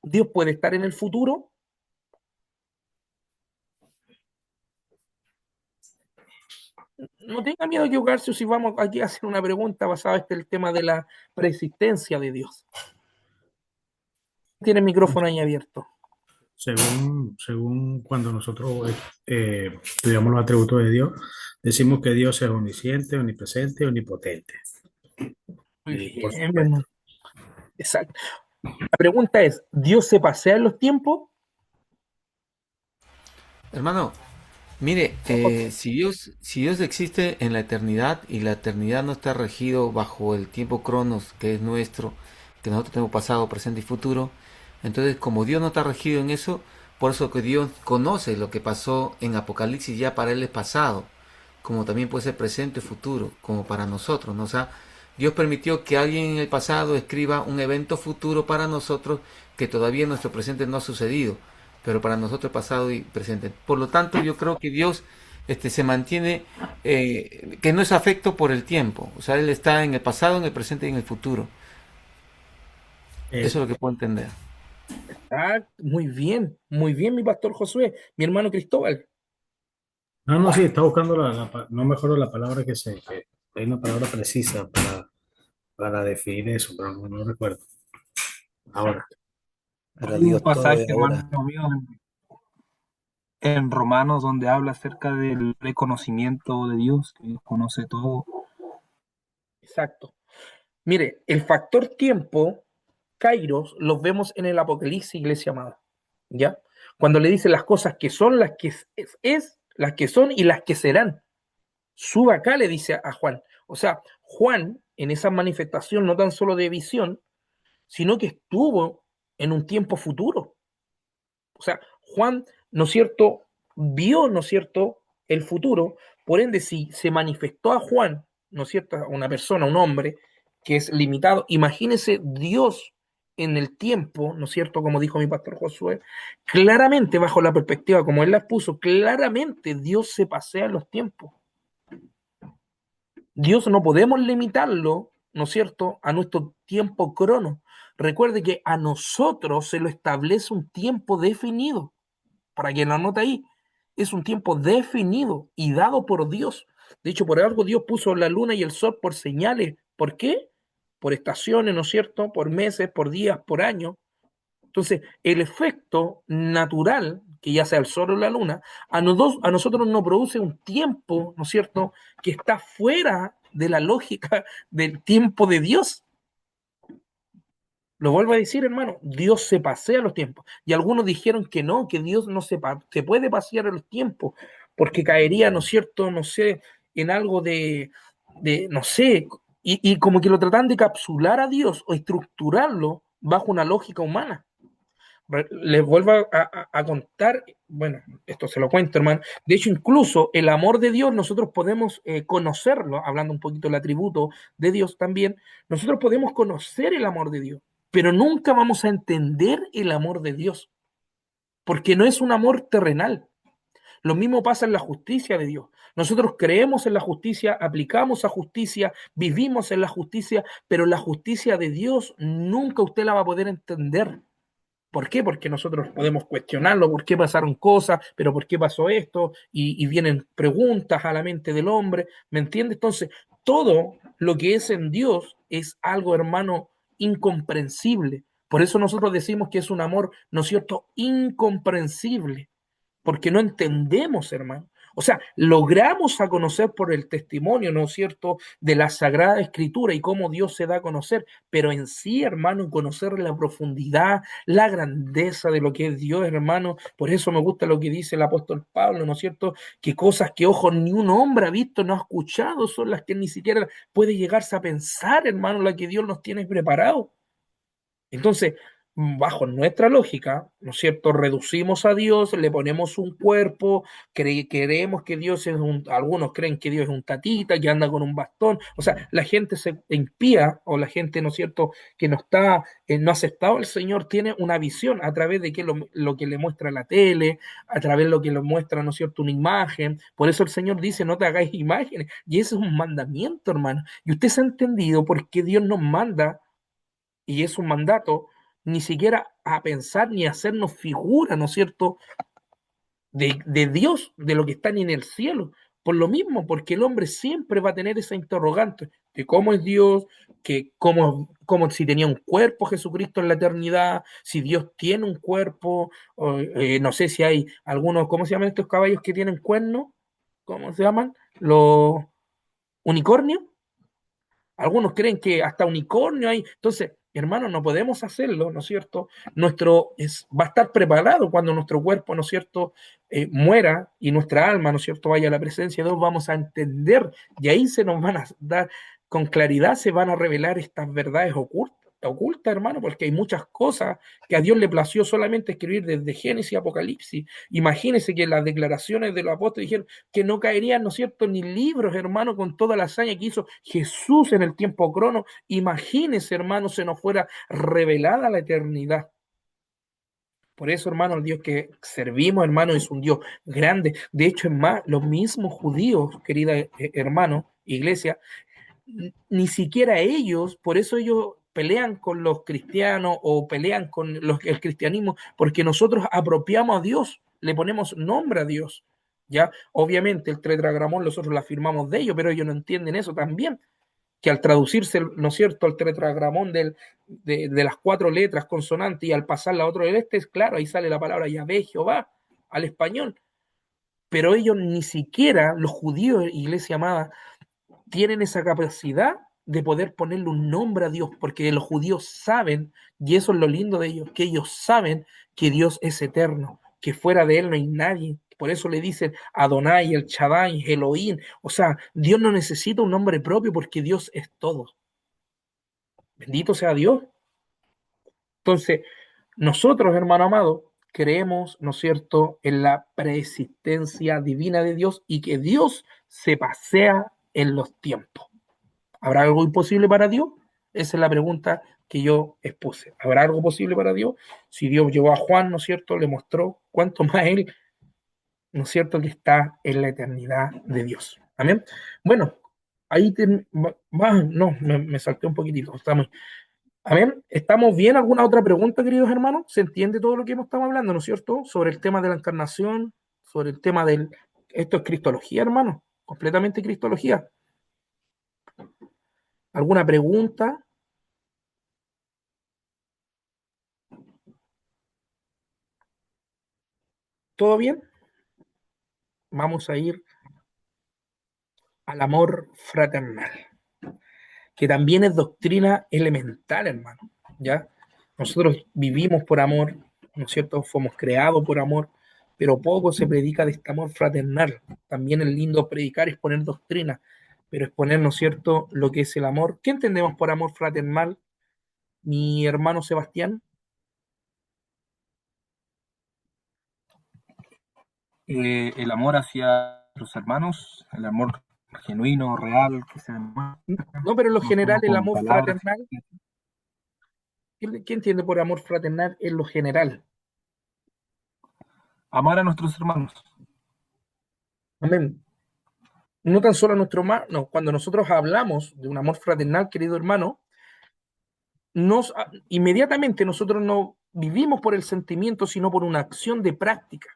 ¿Dios puede estar en el futuro? No tenga miedo a equivocarse si vamos aquí a hacer una pregunta basada en el tema de la preexistencia de Dios. Tiene el micrófono ahí abierto.
Según cuando nosotros estudiamos los atributos de Dios, decimos que Dios es omnisciente, omnipresente, omnipotente.
Muy
Y por
bien,
supuesto,
hermano. Exacto. La pregunta es, ¿Dios se pasea en los tiempos?
Hermano, mire, si Dios existe en la eternidad y la eternidad no está regido bajo el tiempo cronos que es nuestro, que nosotros tenemos pasado, presente y futuro, entonces como Dios no está regido en eso, por eso que Dios conoce lo que pasó en Apocalipsis ya para él es pasado. como también puede ser presente y futuro, como para nosotros, ¿no? O sea, Dios permitió que alguien en el pasado escriba un evento futuro para nosotros que todavía en nuestro presente no ha sucedido, pero para nosotros pasado y presente. Por lo tanto, yo creo que Dios se mantiene, que no es afecto por el tiempo. O sea, Él está en el pasado, en el presente y en el futuro. Eso
Eh,
es lo que puedo entender.
Ah, muy bien, mi pastor Josué, mi hermano Cristóbal.
no, no, sí, está buscando no mejoro la palabra que hay una palabra precisa para definir eso, pero no recuerdo. Ahora,
Para
Hay un
Dios todo
pasaje,
es ahora.
hermano mío, en Romanos donde habla acerca del reconocimiento de Dios, que Dios conoce todo.
Exacto. Mire, el factor tiempo, Kairos, los vemos en el Apocalipsis, iglesia amada. ¿Ya? Cuando le dice las cosas que son, las que las que son y las que serán. Sube acá, le dice a Juan. O sea, Juan, en esa manifestación no tan solo de visión, sino que estuvo en un tiempo futuro. O sea, Juan, ¿no es cierto?, vio, ¿no es cierto?, el futuro. Por ende, si se manifestó a Juan, ¿no es cierto?, una persona, un hombre, que es limitado, imagínese Dios en el tiempo, ¿no es cierto?, como dijo mi pastor Josué, claramente, bajo la perspectiva como él la puso, claramente Dios se pasea en los tiempos. Dios no podemos limitarlo, ¿no es cierto?, a nuestro tiempo crono. Recuerde que a nosotros se lo establece un tiempo definido, para que lo anote ahí. Es un tiempo definido y dado por Dios. De hecho, por algo Dios puso la luna y el sol por señales. ¿Por qué? Por estaciones, ¿no es cierto?, por meses, por días, por años. Entonces, el efecto natural, que ya sea el sol o la luna, a nosotros nos produce un tiempo, ¿no es cierto?, que está fuera de la lógica del tiempo de Dios. Lo vuelvo a decir, hermano, Dios se pasea los tiempos. Y algunos dijeron que no, que Dios no se puede pasear en los tiempos, porque caería, ¿no es cierto?, no sé, en algo no sé, y como que lo tratan de capsular a Dios o estructurarlo bajo una lógica humana. Les vuelvo a contar, bueno, esto se lo cuento, hermano. De hecho, incluso el amor de Dios, nosotros podemos conocerlo, hablando un poquito del atributo de Dios también, nosotros podemos conocer el amor de Dios, pero nunca vamos a entender el amor de Dios, porque no es un amor terrenal. Lo mismo pasa en la justicia de Dios. Nosotros creemos en la justicia, aplicamos a justicia, vivimos en la justicia, pero la justicia de Dios nunca usted la va a poder entender. ¿Por qué? Porque nosotros podemos cuestionarlo, por qué pasaron cosas, pero por qué pasó esto, y vienen preguntas a la mente del hombre, ¿me entiendes? Entonces, todo lo que es en Dios es algo, hermano, incomprensible. Por eso nosotros decimos que es un amor, ¿no es cierto?, incomprensible, porque no entendemos, hermano. O sea, logramos a conocer por el testimonio, ¿no es cierto?, de la Sagrada Escritura y cómo Dios se da a conocer, pero en sí, hermano, conocer la profundidad, la grandeza de lo que es Dios, hermano. Por eso me gusta lo que dice el apóstol Pablo, ¿no es cierto?, que cosas que ojo ni un hombre ha visto, no ha escuchado, son las que ni siquiera puede llegarse a pensar, hermano, la que Dios nos tiene preparado. Entonces, bajo nuestra lógica, ¿no es cierto?, reducimos a Dios, le ponemos un cuerpo, creemos que Dios es algunos creen que Dios es un tatita, que anda con un bastón. O sea, la gente se impía, o la gente, ¿no es cierto?, que no ha aceptado al Señor, tiene una visión a través de lo que le muestra la tele, a través de lo que le muestra, ¿no es cierto?, una imagen. Por eso el Señor dice, no te hagáis imágenes. Y ese es un mandamiento, hermano. Y usted se ha entendido por qué Dios nos manda, y es un mandato, ni siquiera a pensar ni a hacernos figura, ¿no es cierto?, de Dios, de lo que está ni en el cielo. Por lo mismo, porque el hombre siempre va a tener esa interrogante de cómo es Dios, que cómo si tenía un cuerpo Jesucristo en la eternidad, si Dios tiene un cuerpo, no sé si hay algunos, ¿cómo se llaman estos caballos que tienen cuernos? ¿Cómo se llaman? Los unicornios. Algunos creen que hasta unicornio hay. Entonces, hermano, no podemos hacerlo, ¿no es cierto? Va a estar preparado cuando nuestro cuerpo, ¿no es cierto?, muera y nuestra alma, ¿no es cierto?, vaya a la presencia de Dios, vamos a entender y ahí se nos van a dar, con claridad se van a revelar estas verdades ocultas. oculta, hermano, porque hay muchas cosas que a Dios le plació solamente escribir desde Génesis y Apocalipsis. Imagínense que las declaraciones de los apóstoles dijeron que no caerían, ¿no es cierto?, ni libros, hermano, con toda la hazaña que hizo Jesús en el tiempo crono. Imagínense, hermano, se nos fuera revelada la eternidad. Por eso, hermano, el Dios que servimos, hermano, es un Dios grande. De hecho, es más, los mismos judíos, querida hermano, iglesia, ni siquiera ellos, por eso ellos pelean con los cristianos o pelean con el cristianismo, porque nosotros apropiamos a Dios, le ponemos nombre a Dios. ¿Ya? Obviamente el tetragramón nosotros lo afirmamos de ellos, pero ellos no entienden eso también, que al traducirse, ¿no es cierto?, el tetragramón de las 4 letras consonantes y al pasar la otra del es claro, ahí sale la palabra Yahvé, Jehová, al español. Pero ellos ni siquiera, los judíos, iglesia amada, tienen esa capacidad de poder ponerle un nombre a Dios, porque los judíos saben, y eso es lo lindo de ellos, que ellos saben que Dios es eterno, que fuera de Él no hay nadie. Por eso le dicen Adonai, el Shaddai, Elohim. O sea, Dios no necesita un nombre propio porque Dios es todo. Bendito sea Dios. Entonces, nosotros, hermano amado, creemos, ¿no es cierto?, en la preexistencia divina de Dios y que Dios se pasea en los tiempos. ¿Habrá algo imposible para Dios? Esa es la pregunta que yo expuse. ¿Habrá algo posible para Dios? Si Dios llevó a Juan, ¿no es cierto?, le mostró cuánto más Él, ¿no es cierto?, que está en la eternidad de Dios. Amén. Bueno, ahí no, me salté un poquitito. Estamos, amén. ¿Estamos bien? ¿Alguna otra pregunta, queridos hermanos? ¿Se entiende todo lo que hemos estado hablando, ¿no es cierto? Sobre el tema de la encarnación, sobre el tema del... Esto es cristología, hermano, completamente cristología. ¿Alguna pregunta? ¿Todo bien? Vamos a ir al amor fraternal, que también es doctrina elemental, hermano, ¿ya? Nosotros vivimos por amor, ¿no es cierto? Fuimos creados por amor, pero poco se predica de este amor fraternal. También es lindo predicar, exponer doctrina, pero exponer, ¿no es cierto?, lo que es el amor. ¿Qué entendemos por amor fraternal, mi hermano Sebastián?
El amor hacia los hermanos, el amor genuino, real, que se demuestra,
No, pero en lo
no
general
solo
el
con
amor
palabras.
fraternal, ¿qué entiende por amor fraternal en lo general?
Amar a nuestros hermanos.
Amén. No tan solo a nuestro hermano, cuando nosotros hablamos de un amor fraternal, querido hermano, inmediatamente nosotros no vivimos por el sentimiento, sino por una acción de práctica,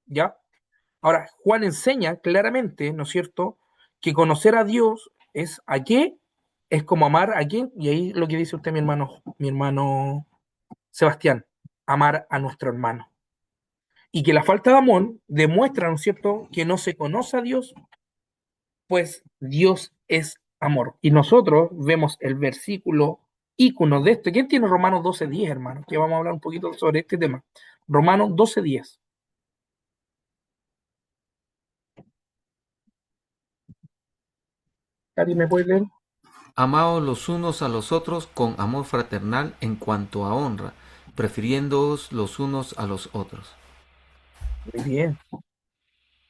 ¿ya? Ahora, Juan enseña claramente, ¿no es cierto?, que conocer a Dios es ¿a qué? Es como amar a quién, y ahí lo que dice usted, mi hermano Sebastián, amar a nuestro hermano. Y que la falta de amor demuestra, ¿no es cierto?, que no se conoce a Dios, pues Dios es amor. Y nosotros vemos el versículo ícono de esto. ¿Quién tiene Romanos 12:10, hermano? Que vamos a hablar un poquito sobre este tema. Romanos 12:10. ¿Cari me puede leer?
Amaos los unos a los otros con amor fraternal en cuanto a honra, prefiriéndoos los unos a los otros.
Muy bien.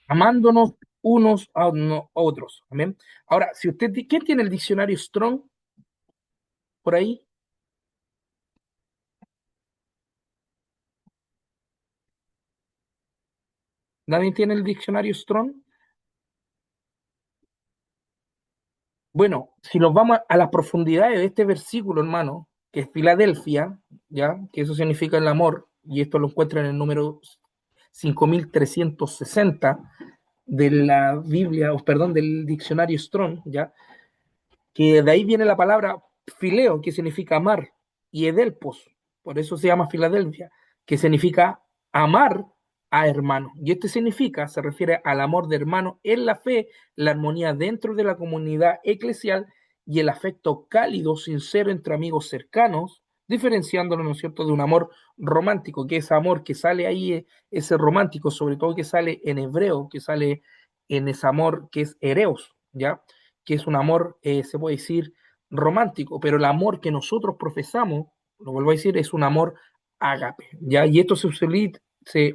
Amándonos unos a otros. Amén. Ahora, si usted, ¿quién tiene el diccionario Strong por ahí? ¿Nadie tiene el diccionario Strong? Bueno, si nos vamos a las profundidades de este versículo, hermano, que es Filadelfia, ¿ya? Que eso significa el amor, y esto lo encuentra en el número 5360 de la Biblia, o perdón, del diccionario Strong, ¿ya? Que de ahí viene la palabra fileo, que significa amar, y edelpos, por eso se llama Filadelfia, que significa amar a hermano. Y este significa, se refiere al amor de hermano en la fe, la armonía dentro de la comunidad eclesial y el afecto cálido, sincero entre amigos cercanos, diferenciándolo, ¿no es cierto?, de un amor romántico, que es amor que sale ahí, ese romántico, sobre todo que sale en hebreo, que sale en ese amor que es ereos, ¿ya? Que es un amor, se puede decir, romántico, pero el amor que nosotros profesamos, lo vuelvo a decir, es un amor ágape, ¿ya? Y esto se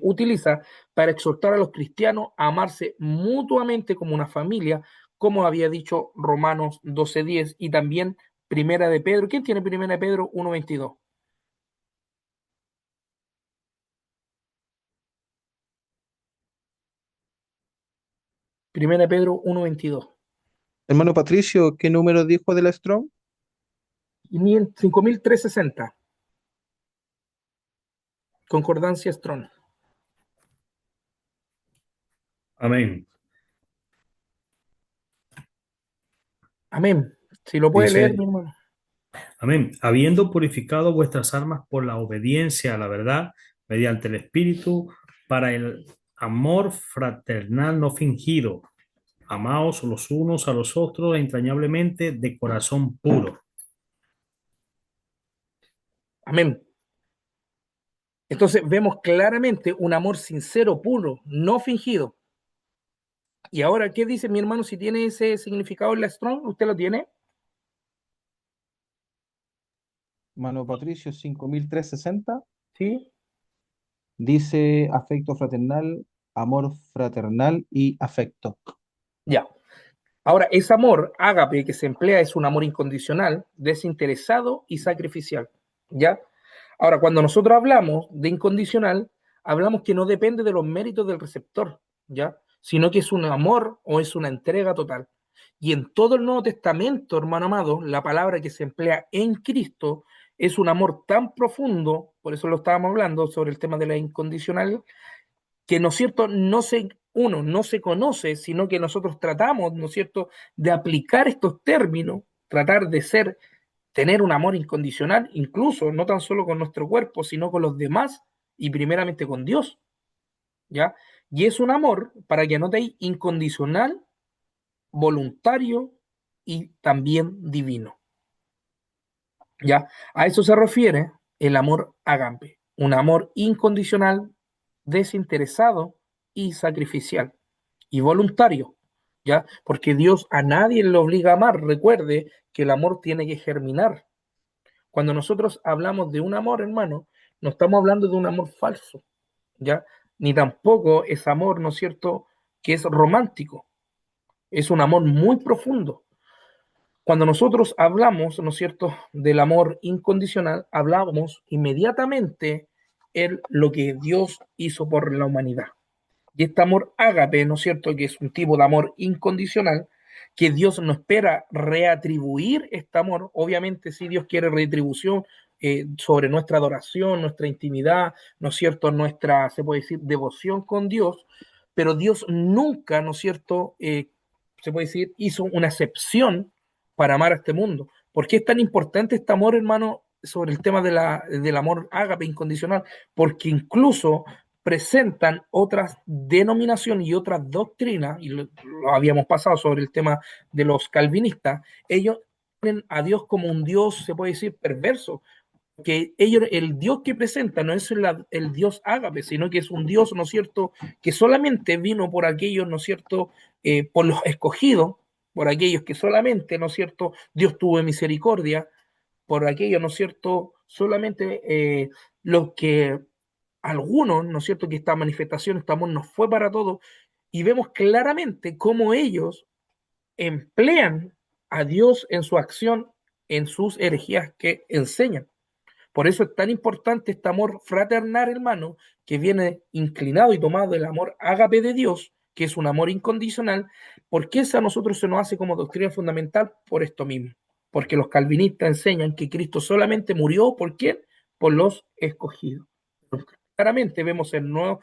utiliza para exhortar a los cristianos a amarse mutuamente como una familia, como había dicho Romanos 12:10 y también Primera de Pedro. ¿Quién tiene Primera de Pedro 1:22? Primera de Pedro 1:22.
Hermano Patricio, ¿qué número dijo de la Strong?
5360. Concordancia Strong.
Amén.
Amén. Si lo puede leer, mi
Dice,
hermano.
amén. Habiendo purificado vuestras almas por la obediencia a la verdad, mediante el Espíritu, para el amor fraternal no fingido. Amaos los unos a los otros entrañablemente de corazón puro.
Amén. Entonces vemos claramente un amor sincero, puro, no fingido. Y ahora, ¿qué dice mi hermano si tiene ese significado en la Strong? ¿Usted lo tiene?
Hermano Patricio, 5360.
Sí.
Dice afecto fraternal, amor fraternal y afecto.
Ya. Ahora, ese amor ágape que se emplea es un amor incondicional, desinteresado y sacrificial. ¿Ya? Ahora, cuando nosotros hablamos de incondicional, hablamos que no depende de los méritos del receptor, ¿ya? Sino que es un amor o es una entrega total. Y en todo el Nuevo Testamento, hermano amado, la palabra que se emplea en Cristo es un amor tan profundo, por eso lo estábamos hablando sobre el tema de la incondicional, que, ¿no es cierto?, no se conoce, sino que nosotros tratamos, ¿no es cierto?, de aplicar estos términos, tratar de tener un amor incondicional, incluso no tan solo con nuestro cuerpo, sino con los demás y primeramente con Dios, ¿ya? Y es un amor, para que anotéis, incondicional, voluntario y también divino, ¿ya? A eso se refiere el amor ágape, un amor incondicional, desinteresado y sacrificial y voluntario, ¿ya? Porque Dios a nadie le obliga a amar. Recuerde que el amor tiene que germinar. Cuando nosotros hablamos de un amor, hermano, no estamos hablando de un amor falso, ¿ya? Ni tampoco es amor, ¿no es cierto?, que es romántico. Es un amor muy profundo. Cuando nosotros hablamos, ¿no es cierto?, del amor incondicional, hablamos inmediatamente en lo que Dios hizo por la humanidad. Y este amor ágape, ¿no es cierto?, que es un tipo de amor incondicional, que Dios no espera reatribuir este amor. Obviamente, si Dios quiere retribución sobre nuestra adoración, nuestra intimidad, ¿no es cierto?, nuestra, se puede decir, devoción con Dios, pero Dios nunca, ¿no es cierto?, se puede decir, hizo una excepción para amar a este mundo. ¿Por qué es tan importante este amor, hermano, sobre el tema del amor ágape incondicional? Porque incluso presentan otras denominaciones y otras doctrinas, y lo habíamos pasado sobre el tema de los calvinistas. Ellos ven a Dios como un Dios, se puede decir, perverso, que ellos, el Dios que presentan no es el Dios ágape, sino que es un Dios, ¿no es cierto?, que solamente vino por aquellos, ¿no es cierto?, por los escogidos, por aquellos que solamente, ¿no es cierto?, Dios tuvo misericordia, por aquellos, ¿no es cierto?, solamente los que algunos, ¿no es cierto?, que esta manifestación, este amor no fue para todos, y vemos claramente cómo ellos emplean a Dios en su acción, en sus herejías que enseñan. Por eso es tan importante este amor fraternal, hermano, que viene inclinado y tomado del amor ágape de Dios, que es un amor incondicional. ¿Por qué eso a nosotros se nos hace como doctrina fundamental? Por esto mismo. Porque los calvinistas enseñan que Cristo solamente murió, ¿por quién? Por los escogidos. Claramente vemos en el Nuevo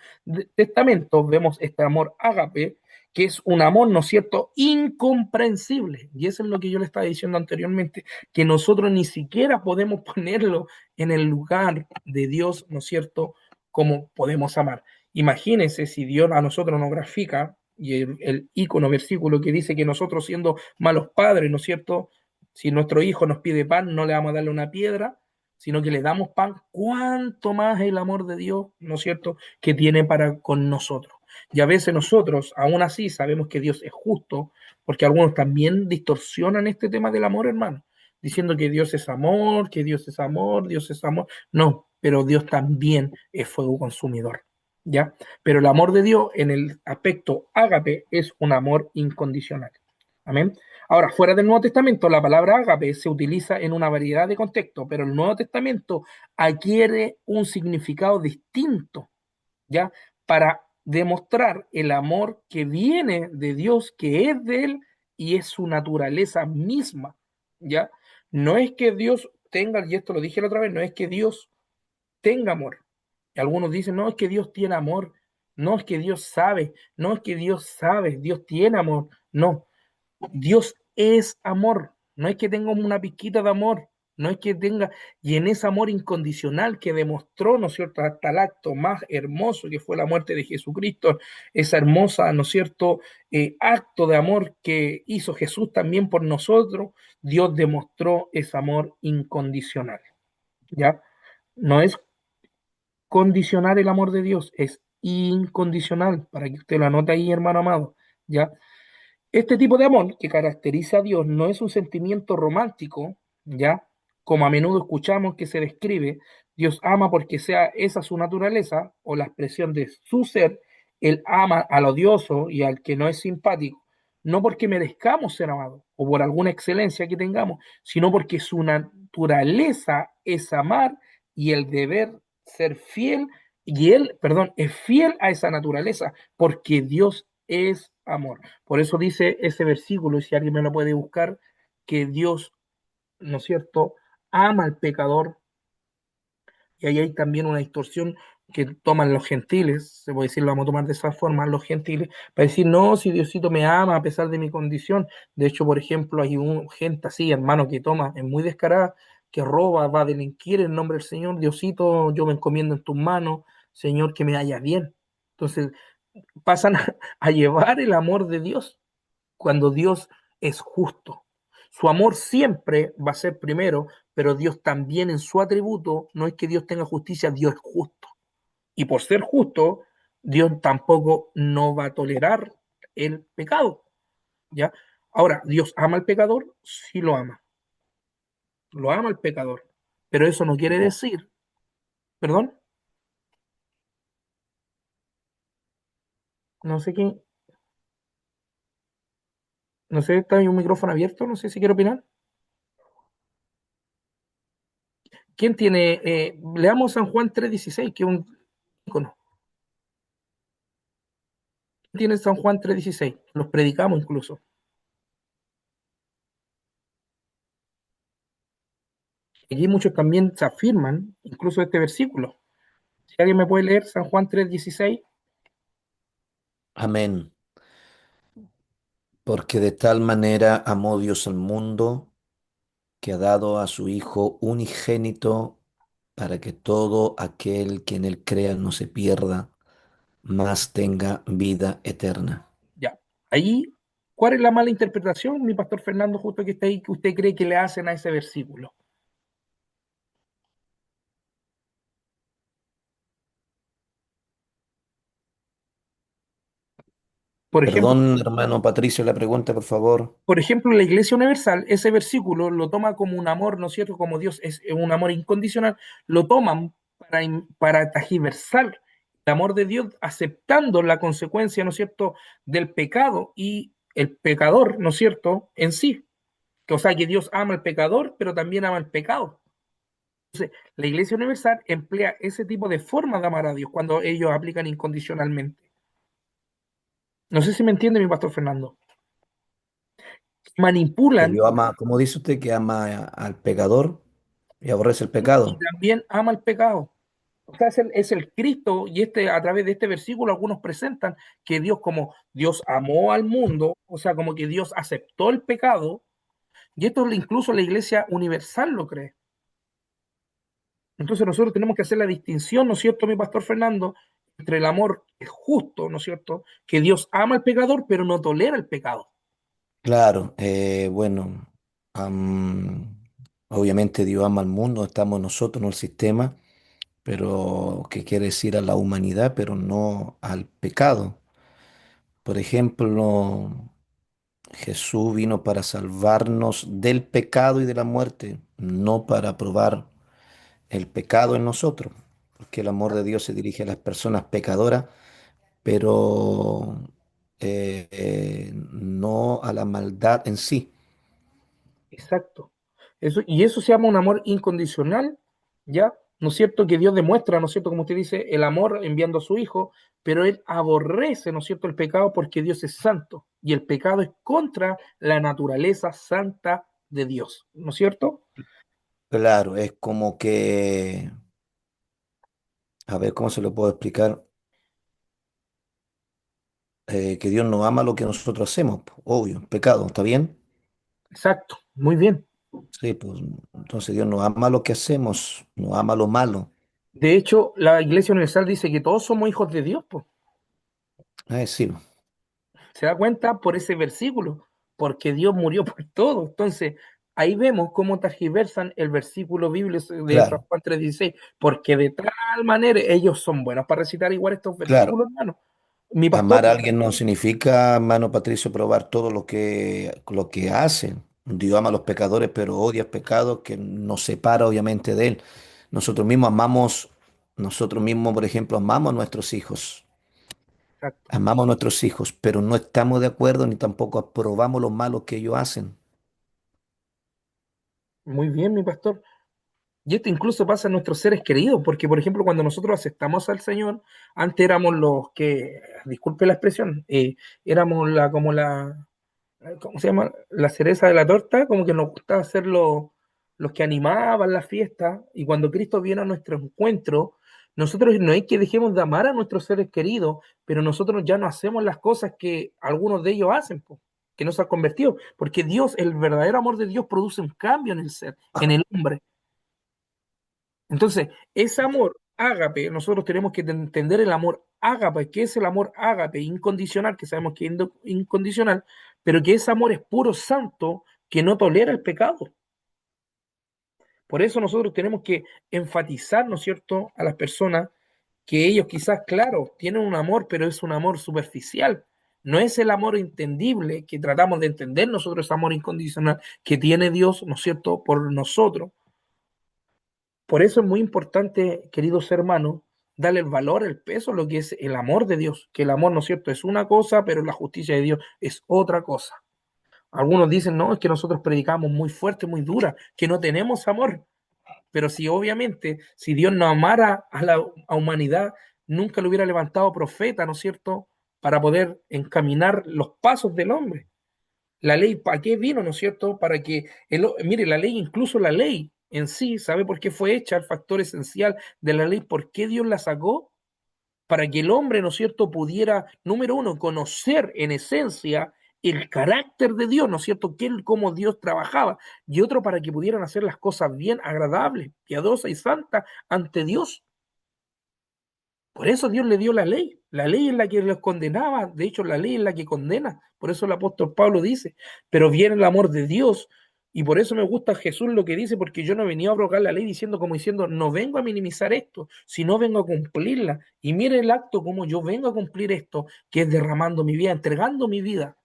Testamento, vemos este amor ágape, que es un amor, ¿no es cierto?, incomprensible. Y eso es lo que yo le estaba diciendo anteriormente, que nosotros ni siquiera podemos ponerlo en el lugar de Dios, ¿no es cierto?, como podemos amar. Imagínense si Dios a nosotros nos grafica, y el ícono versículo que dice que nosotros siendo malos padres, ¿no es cierto?, si nuestro hijo nos pide pan, no le vamos a darle una piedra, sino que le damos pan, cuánto más el amor de Dios, ¿no es cierto?, que tiene para con nosotros. Y a veces nosotros, aún así, sabemos que Dios es justo, porque algunos también distorsionan este tema del amor, hermano. diciendo que Dios es amor, que Dios es amor, Dios es amor. No, pero Dios también es fuego consumidor, ¿ya? Pero el amor de Dios en el aspecto ágape es un amor incondicional. Amén. Ahora, fuera del Nuevo Testamento, la palabra ágape se utiliza en una variedad de contextos, pero el Nuevo Testamento adquiere un significado distinto, ¿ya? Para demostrar el amor que viene de Dios, que es de Él y es su naturaleza misma, ¿ya? No es que Dios tenga, y esto lo dije la otra vez, no es que Dios tenga amor. Y algunos dicen, no es que Dios tiene amor, no es que Dios sabe, no es que Dios sabe, Dios tiene amor. No, Dios es amor, no es que tenga una pizquita de amor, no es que tenga, y en ese amor incondicional que demostró, ¿no es cierto?, hasta el acto más hermoso que fue la muerte de Jesucristo, esa hermosa, ¿no es cierto?, acto de amor que hizo Jesús también por nosotros, Dios demostró ese amor incondicional, ¿ya? No es condicionar el amor de Dios, es incondicional, para que usted lo anote ahí, hermano amado, ¿ya? Este tipo de amor que caracteriza a Dios no es un sentimiento romántico, ¿ya? Como a menudo escuchamos que se describe, Dios ama porque sea esa su naturaleza o la expresión de su ser, Él ama al odioso y al que no es simpático, no porque merezcamos ser amados o por alguna excelencia que tengamos, sino porque su naturaleza es amar y el deber ser fiel, y Él, perdón, es fiel a esa naturaleza, porque Dios es amor. Por eso dice ese versículo, y si alguien me lo puede buscar, que Dios, ¿no es cierto?, ama al pecador, y ahí hay también una distorsión que toman los gentiles, se puede decir, lo vamos a tomar de esa forma, los gentiles, para decir, no, si Diosito me ama a pesar de mi condición. De hecho, por ejemplo, hay gente así, hermano, que toma, es muy descarada, que roba, va a delinquir en nombre del Señor. Diosito, yo me encomiendo en tus manos, Señor, que me haya bien. Entonces, pasan a llevar el amor de Dios cuando Dios es justo. Su amor siempre va a ser primero, pero Dios también en su atributo, no es que Dios tenga justicia, Dios es justo. Y por ser justo, Dios tampoco no va a tolerar el pecado, ¿ya? Ahora, ¿Dios ama al pecador? Sí lo ama al pecador, pero eso no quiere decir, perdón, no sé qué, no sé, está ahí un micrófono abierto, no sé si quiere opinar. ¿Quién tiene? Leamos San Juan 3:16, que es un icono. Tiene San Juan 3:16, los predicamos incluso. Aquí muchos también se afirman, incluso este versículo. Si alguien me puede leer San Juan 3:16.
Amén. Porque de tal manera amó Dios al mundo que ha dado a su Hijo unigénito para que todo aquel que en él crea no se pierda, mas tenga vida eterna.
Ya, ahí, ¿cuál es la mala interpretación, mi pastor Fernando, justo que está ahí, que usted cree que le hacen a ese versículo? Por ejemplo,
Perdón, hermano Patricio, la pregunta, por favor.
la Iglesia Universal, ese versículo lo toma como un amor, ¿no es cierto? Como Dios es un amor incondicional, lo toman para tergiversar el amor de Dios, aceptando la consecuencia, ¿no es cierto?, del pecado y el pecador, ¿no es cierto?, en sí. O sea, que Dios ama al pecador, pero también ama el pecado. Entonces, la Iglesia Universal emplea ese tipo de forma de amar a Dios cuando ellos aplican incondicionalmente. No sé si me entiende mi pastor Fernando.
Que
Manipulan
Dios ama, ¿cómo dice usted que ama al pecador y aborrece el
y
pecado?
también ama el pecado. O sea, es el Cristo, y a través de este versículo algunos presentan que Dios, como Dios amó al mundo, o sea, como que Dios aceptó el pecado, y esto incluso la Iglesia Universal lo cree. Entonces nosotros tenemos que hacer la distinción, ¿no es cierto, mi pastor Fernando, entre el amor que es justo, ¿no es cierto?, que Dios ama al pecador, pero no tolera el pecado.
Claro, bueno, obviamente Dios ama al mundo, estamos nosotros, no el sistema, pero que quiere decir a la humanidad, pero no al pecado. Por ejemplo, Jesús vino para salvarnos del pecado y de la muerte, no para probar el pecado en nosotros, porque el amor de Dios se dirige a las personas pecadoras, pero no a la maldad en sí.
Exacto. Eso, y eso se llama un amor incondicional, ¿ya? ¿No es cierto? Que Dios demuestra, ¿no es cierto? Como usted dice, el amor enviando a su Hijo, pero Él aborrece, ¿no es cierto?, el pecado porque Dios es santo y el pecado es contra la naturaleza santa de Dios, ¿no es cierto?
Claro, es como que, a ver, ¿cómo se lo puedo explicar? Que Dios no ama lo que nosotros hacemos, obvio, pecado, ¿está bien?
Exacto, muy bien.
Sí, pues entonces Dios no ama lo que hacemos, no ama lo malo.
De hecho, la Iglesia Universal dice que todos somos hijos de Dios, pues.
Sí,
¿Se da cuenta? Por ese versículo, porque Dios murió por todo. Entonces, ahí vemos cómo tergiversan el versículo bíblico de San
claro,
Juan 3:16, porque de tal manera ellos son buenos para recitar igual estos
claro.
versículos, hermano. Mi pastor,
Amar a alguien no significa, hermano Patricio, probar todo lo que hacen. Dios ama a los pecadores, pero odia el pecado que nos separa obviamente de Él. Nosotros mismos amamos, nosotros mismos, por ejemplo, amamos a nuestros hijos.
exacto,
Amamos a nuestros hijos, pero no estamos de acuerdo ni tampoco aprobamos lo malo que ellos hacen.
muy bien, mi pastor. Y esto incluso pasa en nuestros seres queridos, porque por ejemplo, cuando nosotros aceptamos al Señor, antes éramos los que, disculpe la expresión, éramos como la, ¿cómo se llama? La cereza de la torta, como que nos gustaba ser los que animaban la fiesta, y cuando Cristo viene a nuestro encuentro, nosotros no es que dejemos de amar a nuestros seres queridos, pero nosotros ya no hacemos las cosas que algunos de ellos hacen, po, que no se han convertido, porque Dios, el verdadero amor de Dios produce un cambio en el ser, en el hombre. Entonces, ese amor ágape, nosotros tenemos que entender el amor ágape, que es el amor ágape incondicional, que sabemos que es incondicional, pero que ese amor es puro santo, que no tolera el pecado. Por eso nosotros tenemos que enfatizar, ¿no es cierto?, a las personas que ellos quizás, claro, tienen un amor, pero es un amor superficial. No es el amor entendible que tratamos de entender nosotros, ese amor incondicional que tiene Dios, ¿no es cierto?, por nosotros. Por eso es muy importante, queridos hermanos, darle el valor, el peso a lo que es el amor de Dios, que el amor, ¿no es cierto?, es una cosa, pero la justicia de Dios es otra cosa. Algunos dicen, no, es que nosotros predicamos muy fuerte, muy dura, que no tenemos amor, pero si obviamente, si Dios no amara a la humanidad, nunca le hubiera levantado profeta, ¿no es cierto?, para poder encaminar los pasos del hombre. La ley, ¿para qué vino, no es cierto? Para que, mire, la ley, incluso la ley en sí, ¿sabe por qué fue hecha? El factor esencial de la ley, ¿por qué Dios la sacó? Para que el hombre, ¿no es cierto?, pudiera, número uno, conocer en esencia el carácter de Dios, ¿no es cierto?, cómo Dios trabajaba, y otro, para que pudieran hacer las cosas bien, agradables, piadosas y santas ante Dios. Por eso Dios le dio la ley. La ley es la que los condenaba. De hecho, la ley es la que condena. Por eso el apóstol Pablo dice, pero viene el amor de Dios. Y por eso me gusta Jesús lo que dice, porque yo no venía a abrogar la ley diciendo, como diciendo, no vengo a minimizar esto, sino vengo a cumplirla. Y mire el acto como yo vengo a cumplir esto, que es derramando mi vida, entregando mi vida.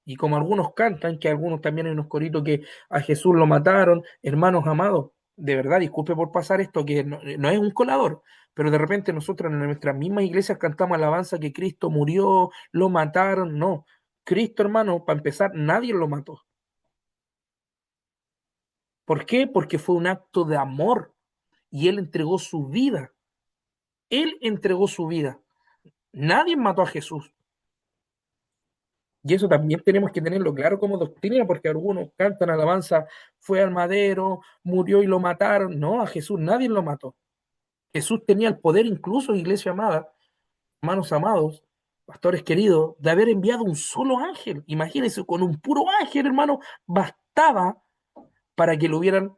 Y como algunos cantan, que algunos también hay unos coritos que a Jesús lo mataron, hermanos amados, de verdad, disculpe por pasar esto, que no es un colador, pero de repente nosotros en nuestras mismas iglesias cantamos alabanza que Cristo murió, lo mataron, no. Cristo, hermano, para empezar, nadie lo mató. ¿Por qué? Porque fue un acto de amor y Él entregó su vida. Él entregó su vida. Nadie mató a Jesús. Y eso también tenemos que tenerlo claro como doctrina, porque algunos cantan alabanza, fue al madero, murió y lo mataron. No, a Jesús nadie lo mató. Jesús tenía el poder, incluso, iglesia amada, hermanos amados, pastores queridos, de haber enviado un solo ángel. Imagínense, con un puro ángel, hermano, bastaba para que lo hubieran,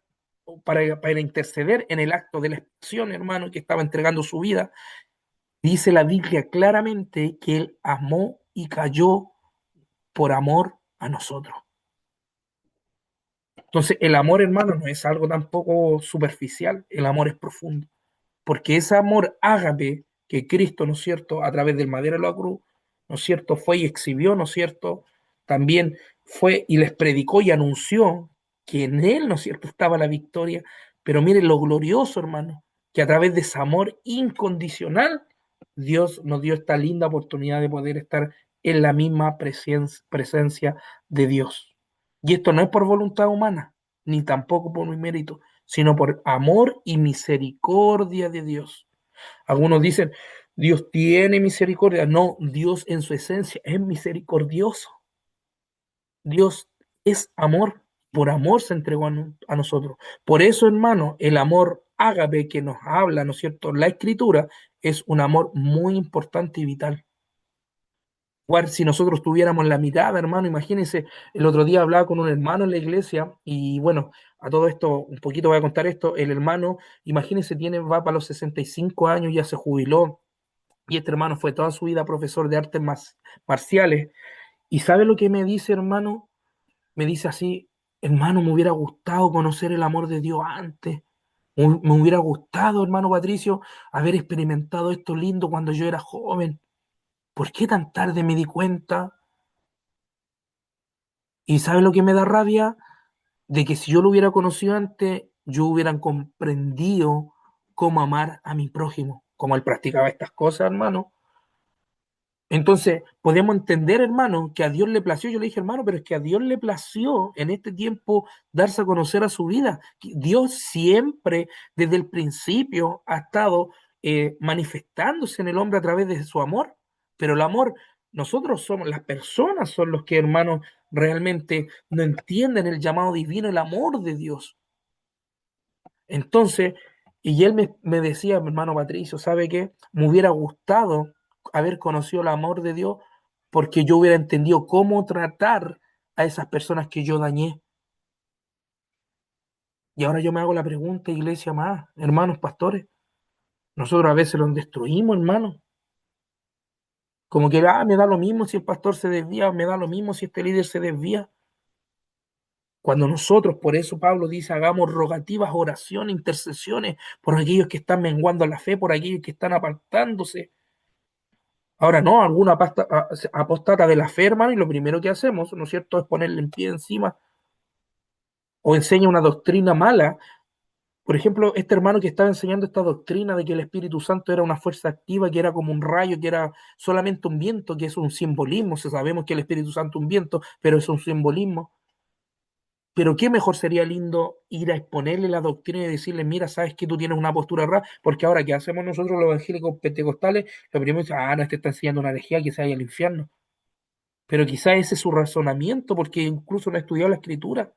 para interceder en el acto de la expiación, hermano, que estaba entregando su vida. Dice la Biblia claramente que él amó y cayó por amor a nosotros. Entonces, el amor, hermano, no es algo tampoco superficial, el amor es profundo, porque ese amor ágape que Cristo, ¿no es cierto?, a través del madero de la cruz, ¿no es cierto?, fue y exhibió, ¿no es cierto?, también fue y les predicó y anunció que en él, ¿no es cierto?, estaba la victoria. Pero miren lo glorioso, hermano, que a través de ese amor incondicional, Dios nos dio esta linda oportunidad de poder estar en la misma presencia de Dios. Y esto no es por voluntad humana, ni tampoco por mi mérito, sino por amor y misericordia de Dios. Algunos dicen, Dios tiene misericordia. No, Dios en su esencia es misericordioso. Dios es amor. Por amor se entregó a nosotros. Por eso, hermano, el amor ágape que nos habla, ¿no es cierto?, la Escritura, es un amor muy importante y vital. Igual si nosotros tuviéramos la mitad, hermano, imagínense, el otro día hablaba con un hermano en la iglesia y bueno, a todo esto, un poquito voy a contar esto, el hermano, imagínense, va para los 65 años, ya se jubiló, y este hermano fue toda su vida profesor de artes marciales, y ¿sabe lo que me dice, hermano? Me dice así, hermano, me hubiera gustado conocer el amor de Dios antes, me hubiera gustado, hermano Patricio, haber experimentado esto lindo cuando yo era joven. ¿Por qué tan tarde me di cuenta? ¿Y sabe lo que me da rabia? De que si yo lo hubiera conocido antes, yo hubiera comprendido cómo amar a mi prójimo, como él practicaba estas cosas, hermano. Entonces, podemos entender, hermano, que a Dios le plació. Yo le dije, hermano, pero es que a Dios le plació en este tiempo darse a conocer a su vida. Dios siempre, desde el principio, ha estado manifestándose en el hombre a través de su amor. Pero el amor, nosotros somos, las personas son los que, hermanos, realmente no entienden el llamado divino, el amor de Dios. Entonces, y él me decía, mi hermano Patricio, ¿sabe qué? Me hubiera gustado haber conocido el amor de Dios porque yo hubiera entendido cómo tratar a esas personas que yo dañé. Y ahora yo me hago la pregunta, iglesia más, hermanos pastores, nosotros a veces los destruimos, hermanos. Como que, me da lo mismo si el pastor se desvía, me da lo mismo si este líder se desvía. Cuando nosotros, por eso Pablo dice, hagamos rogativas, oraciones, intercesiones por aquellos que están menguando la fe, por aquellos que están apartándose. Ahora no, alguna apostata de la fe, hermano, y lo primero que hacemos, ¿no es cierto?, es ponerle en pie encima o enseña una doctrina mala. Por ejemplo, este hermano que estaba enseñando esta doctrina de que el Espíritu Santo era una fuerza activa, que era como un rayo, que era solamente un viento, que es un simbolismo. Sabemos que el Espíritu Santo es un viento, pero es un simbolismo. Pero qué mejor sería lindo ir a exponerle la doctrina y decirle, mira, sabes que tú tienes una postura rara, porque ahora, ¿qué hacemos nosotros los evangélicos pentecostales? Lo primero es, no, este está enseñando una herejía, que se vaya al infierno. Pero quizá ese es su razonamiento, porque incluso no ha estudiado la Escritura.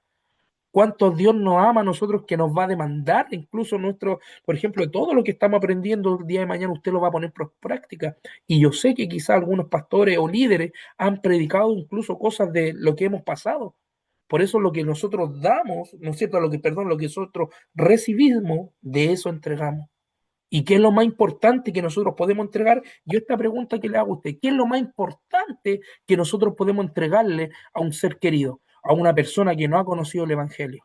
¿Cuánto Dios nos ama a nosotros que nos va a demandar incluso nuestro, por ejemplo, todo lo que estamos aprendiendo el día de mañana usted lo va a poner por práctica? Y yo sé que quizá algunos pastores o líderes han predicado incluso cosas de lo que hemos pasado. Por eso lo que nosotros damos, ¿no es cierto? Lo que nosotros recibimos, de eso entregamos. ¿Y qué es lo más importante que nosotros podemos entregar? Yo esta pregunta que le hago a usted, ¿qué es lo más importante que nosotros podemos entregarle a un ser querido, a una persona que no ha conocido el Evangelio?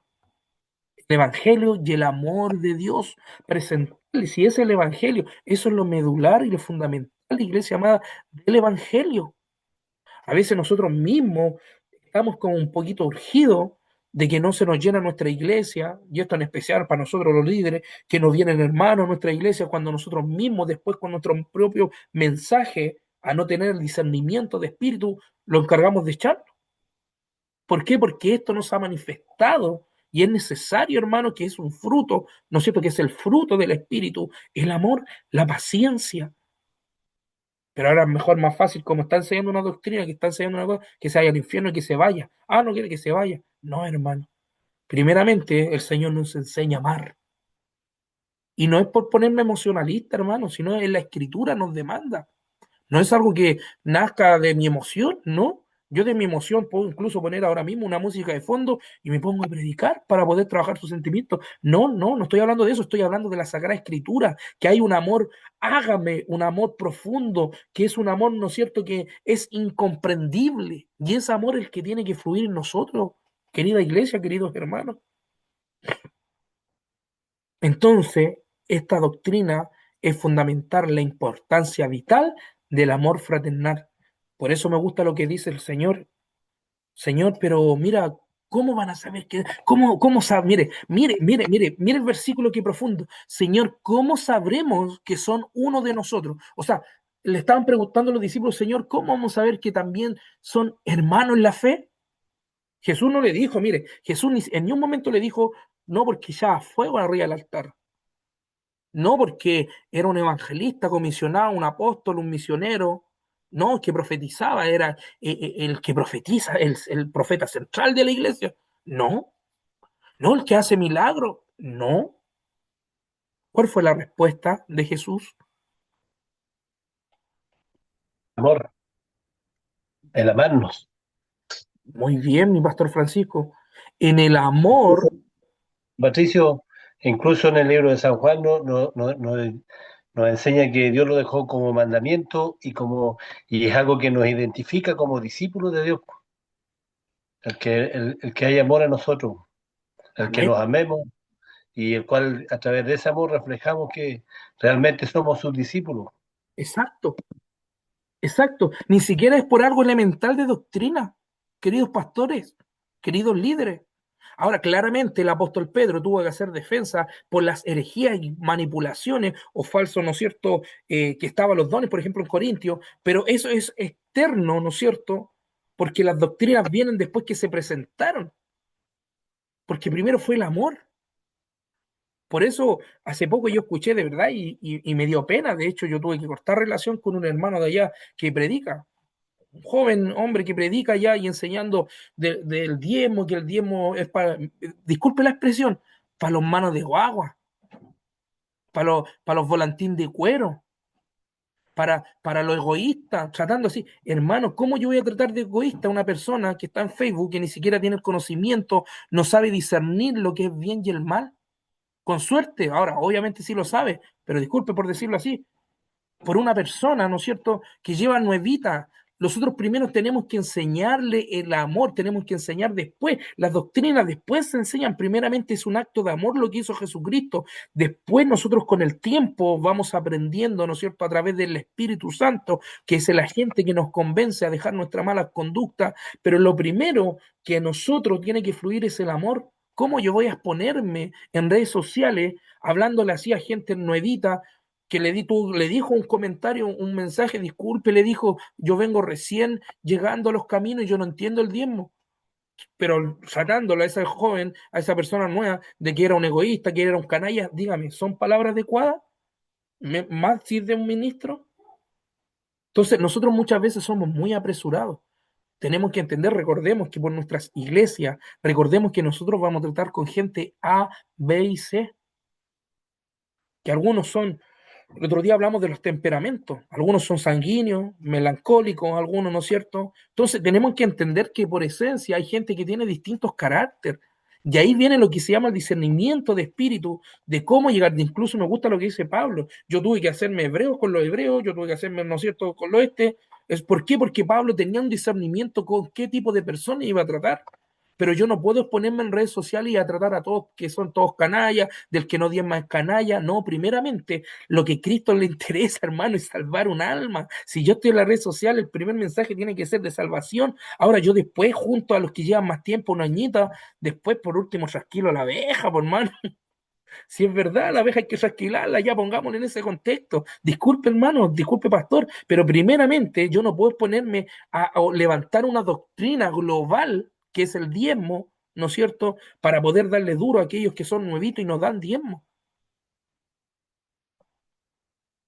El Evangelio y el amor de Dios, presentarle, si es el Evangelio, eso es lo medular y lo fundamental, iglesia amada, del Evangelio. A veces nosotros mismos estamos como un poquito urgidos de que no se nos llena nuestra iglesia, y esto en especial para nosotros los líderes, que nos vienen hermanos a nuestra iglesia, cuando nosotros mismos después con nuestro propio mensaje, a no tener el discernimiento de espíritu, lo encargamos de echar. ¿Por qué? Porque esto nos ha manifestado y es necesario, hermano, que es un fruto, ¿no es cierto? Que es el fruto del espíritu, el amor, la paciencia. Pero ahora es mejor, más fácil, como está enseñando una doctrina, que está enseñando una cosa, que se vaya al infierno y que se vaya. No quiere que se vaya. No, hermano. Primeramente, el Señor nos enseña a amar. Y no es por ponerme emocionalista, hermano, sino en la Escritura nos demanda. No es algo que nazca de mi emoción, ¿no? Yo de mi emoción puedo incluso poner ahora mismo una música de fondo y me pongo a predicar para poder trabajar sus sentimientos. No estoy hablando de eso, estoy hablando de la Sagrada Escritura, que hay un amor, hágame, un amor profundo, que es un amor, ¿no es cierto?, que es incomprendible. Y ese amor es el que tiene que fluir en nosotros, querida iglesia, queridos hermanos. Entonces, esta doctrina es fundamental la importancia vital del amor fraternal. Por eso me gusta lo que dice el Señor. Señor, pero mira, ¿cómo van a saber que, cómo sabe? Mire el versículo que profundo. Señor, ¿cómo sabremos que son uno de nosotros? O sea, le estaban preguntando a los discípulos, Señor, ¿cómo vamos a saber que también son hermanos en la fe? Jesús no le dijo, mire, Jesús en ningún momento le dijo, no, porque ya fuego arriba del altar. No porque era un evangelista comisionado, un apóstol, un misionero. No, el que profetizaba era el que profetiza, el profeta central de la iglesia. No, no, el que hace milagros. No. ¿Cuál fue la respuesta de Jesús?
Amor, el amarnos.
Muy bien, mi pastor Francisco. En el amor,
Patricio, incluso en el libro de San Juan nos enseña que Dios lo dejó como mandamiento y es algo que nos identifica como discípulos de Dios. El que hay amor a nosotros, el que
amén.
nos amemos y el cual a través de ese amor reflejamos que realmente somos sus discípulos.
Exacto, exacto. Ni siquiera es por algo elemental de doctrina, queridos pastores, queridos líderes. Ahora, claramente el apóstol Pedro tuvo que hacer defensa por las herejías y manipulaciones o falsos, ¿no es cierto?, que estaban los dones, por ejemplo, en Corintios, pero eso es externo, ¿no es cierto?, porque las doctrinas vienen después que se presentaron, porque primero fue el amor. Por eso, hace poco yo escuché de verdad y me dio pena, de hecho yo tuve que cortar relación con un hermano de allá que predica, un joven hombre que predica allá y enseñando del diezmo, que el diezmo es para, disculpe la expresión, para los manos de guagua, para los volantín de cuero, para los egoístas, tratando así. Hermano, ¿cómo yo voy a tratar de egoísta a una persona que está en Facebook, que ni siquiera tiene el conocimiento, no sabe discernir lo que es bien y el mal? Con suerte, ahora, obviamente sí lo sabe, pero disculpe por decirlo así, por una persona, ¿no es cierto?, que lleva nuevita. Nosotros primero tenemos que enseñarle el amor, tenemos que enseñar después. Las doctrinas después se enseñan, primeramente es un acto de amor lo que hizo Jesucristo. Después nosotros con el tiempo vamos aprendiendo, ¿no es cierto?, a través del Espíritu Santo, que es el agente que nos convence a dejar nuestra mala conducta. Pero lo primero que a nosotros tiene que fluir es el amor. ¿Cómo yo voy a exponerme en redes sociales hablándole así a gente nuevita que le dijo un comentario, un mensaje, disculpe, le dijo, yo vengo recién llegando a los caminos y yo no entiendo el diezmo, pero sacándolo a ese joven, a esa persona nueva, de que era un egoísta, que era un canalla, dígame, ¿son palabras adecuadas? ¿Más si es de un ministro? Entonces, nosotros muchas veces somos muy apresurados. Tenemos que entender, recordemos que por nuestras iglesias, recordemos que nosotros vamos a tratar con gente A, B y C, que algunos son. El otro día hablamos de los temperamentos. Algunos son sanguíneos, melancólicos, algunos no es cierto. Entonces tenemos que entender que por esencia hay gente que tiene distintos caracteres. Y ahí viene lo que se llama el discernimiento de espíritu, de cómo llegar. Incluso me gusta lo que dice Pablo. Yo tuve que hacerme hebreo con los hebreos, yo tuve que hacerme, ¿no es cierto?, con los este. ¿Por qué? Porque Pablo tenía un discernimiento con qué tipo de persona iba a tratar. Pero yo no puedo exponerme en redes sociales y a tratar a todos que son todos canallas, del que no diezma es canalla. No, primeramente lo que a Cristo le interesa, hermano, es salvar un alma. Si yo estoy en la red social, el primer mensaje tiene que ser de salvación. Ahora yo después, junto a los que llevan más tiempo, una añita, después por último trasquilo a la abeja, por hermano. Si es verdad, la abeja hay que trasquilarla, ya pongámoslo en ese contexto. Disculpe, hermano, disculpe, pastor, pero primeramente yo no puedo ponerme a levantar una doctrina global, que es el diezmo, ¿no es cierto?, para poder darle duro a aquellos que son nuevitos y nos dan diezmo.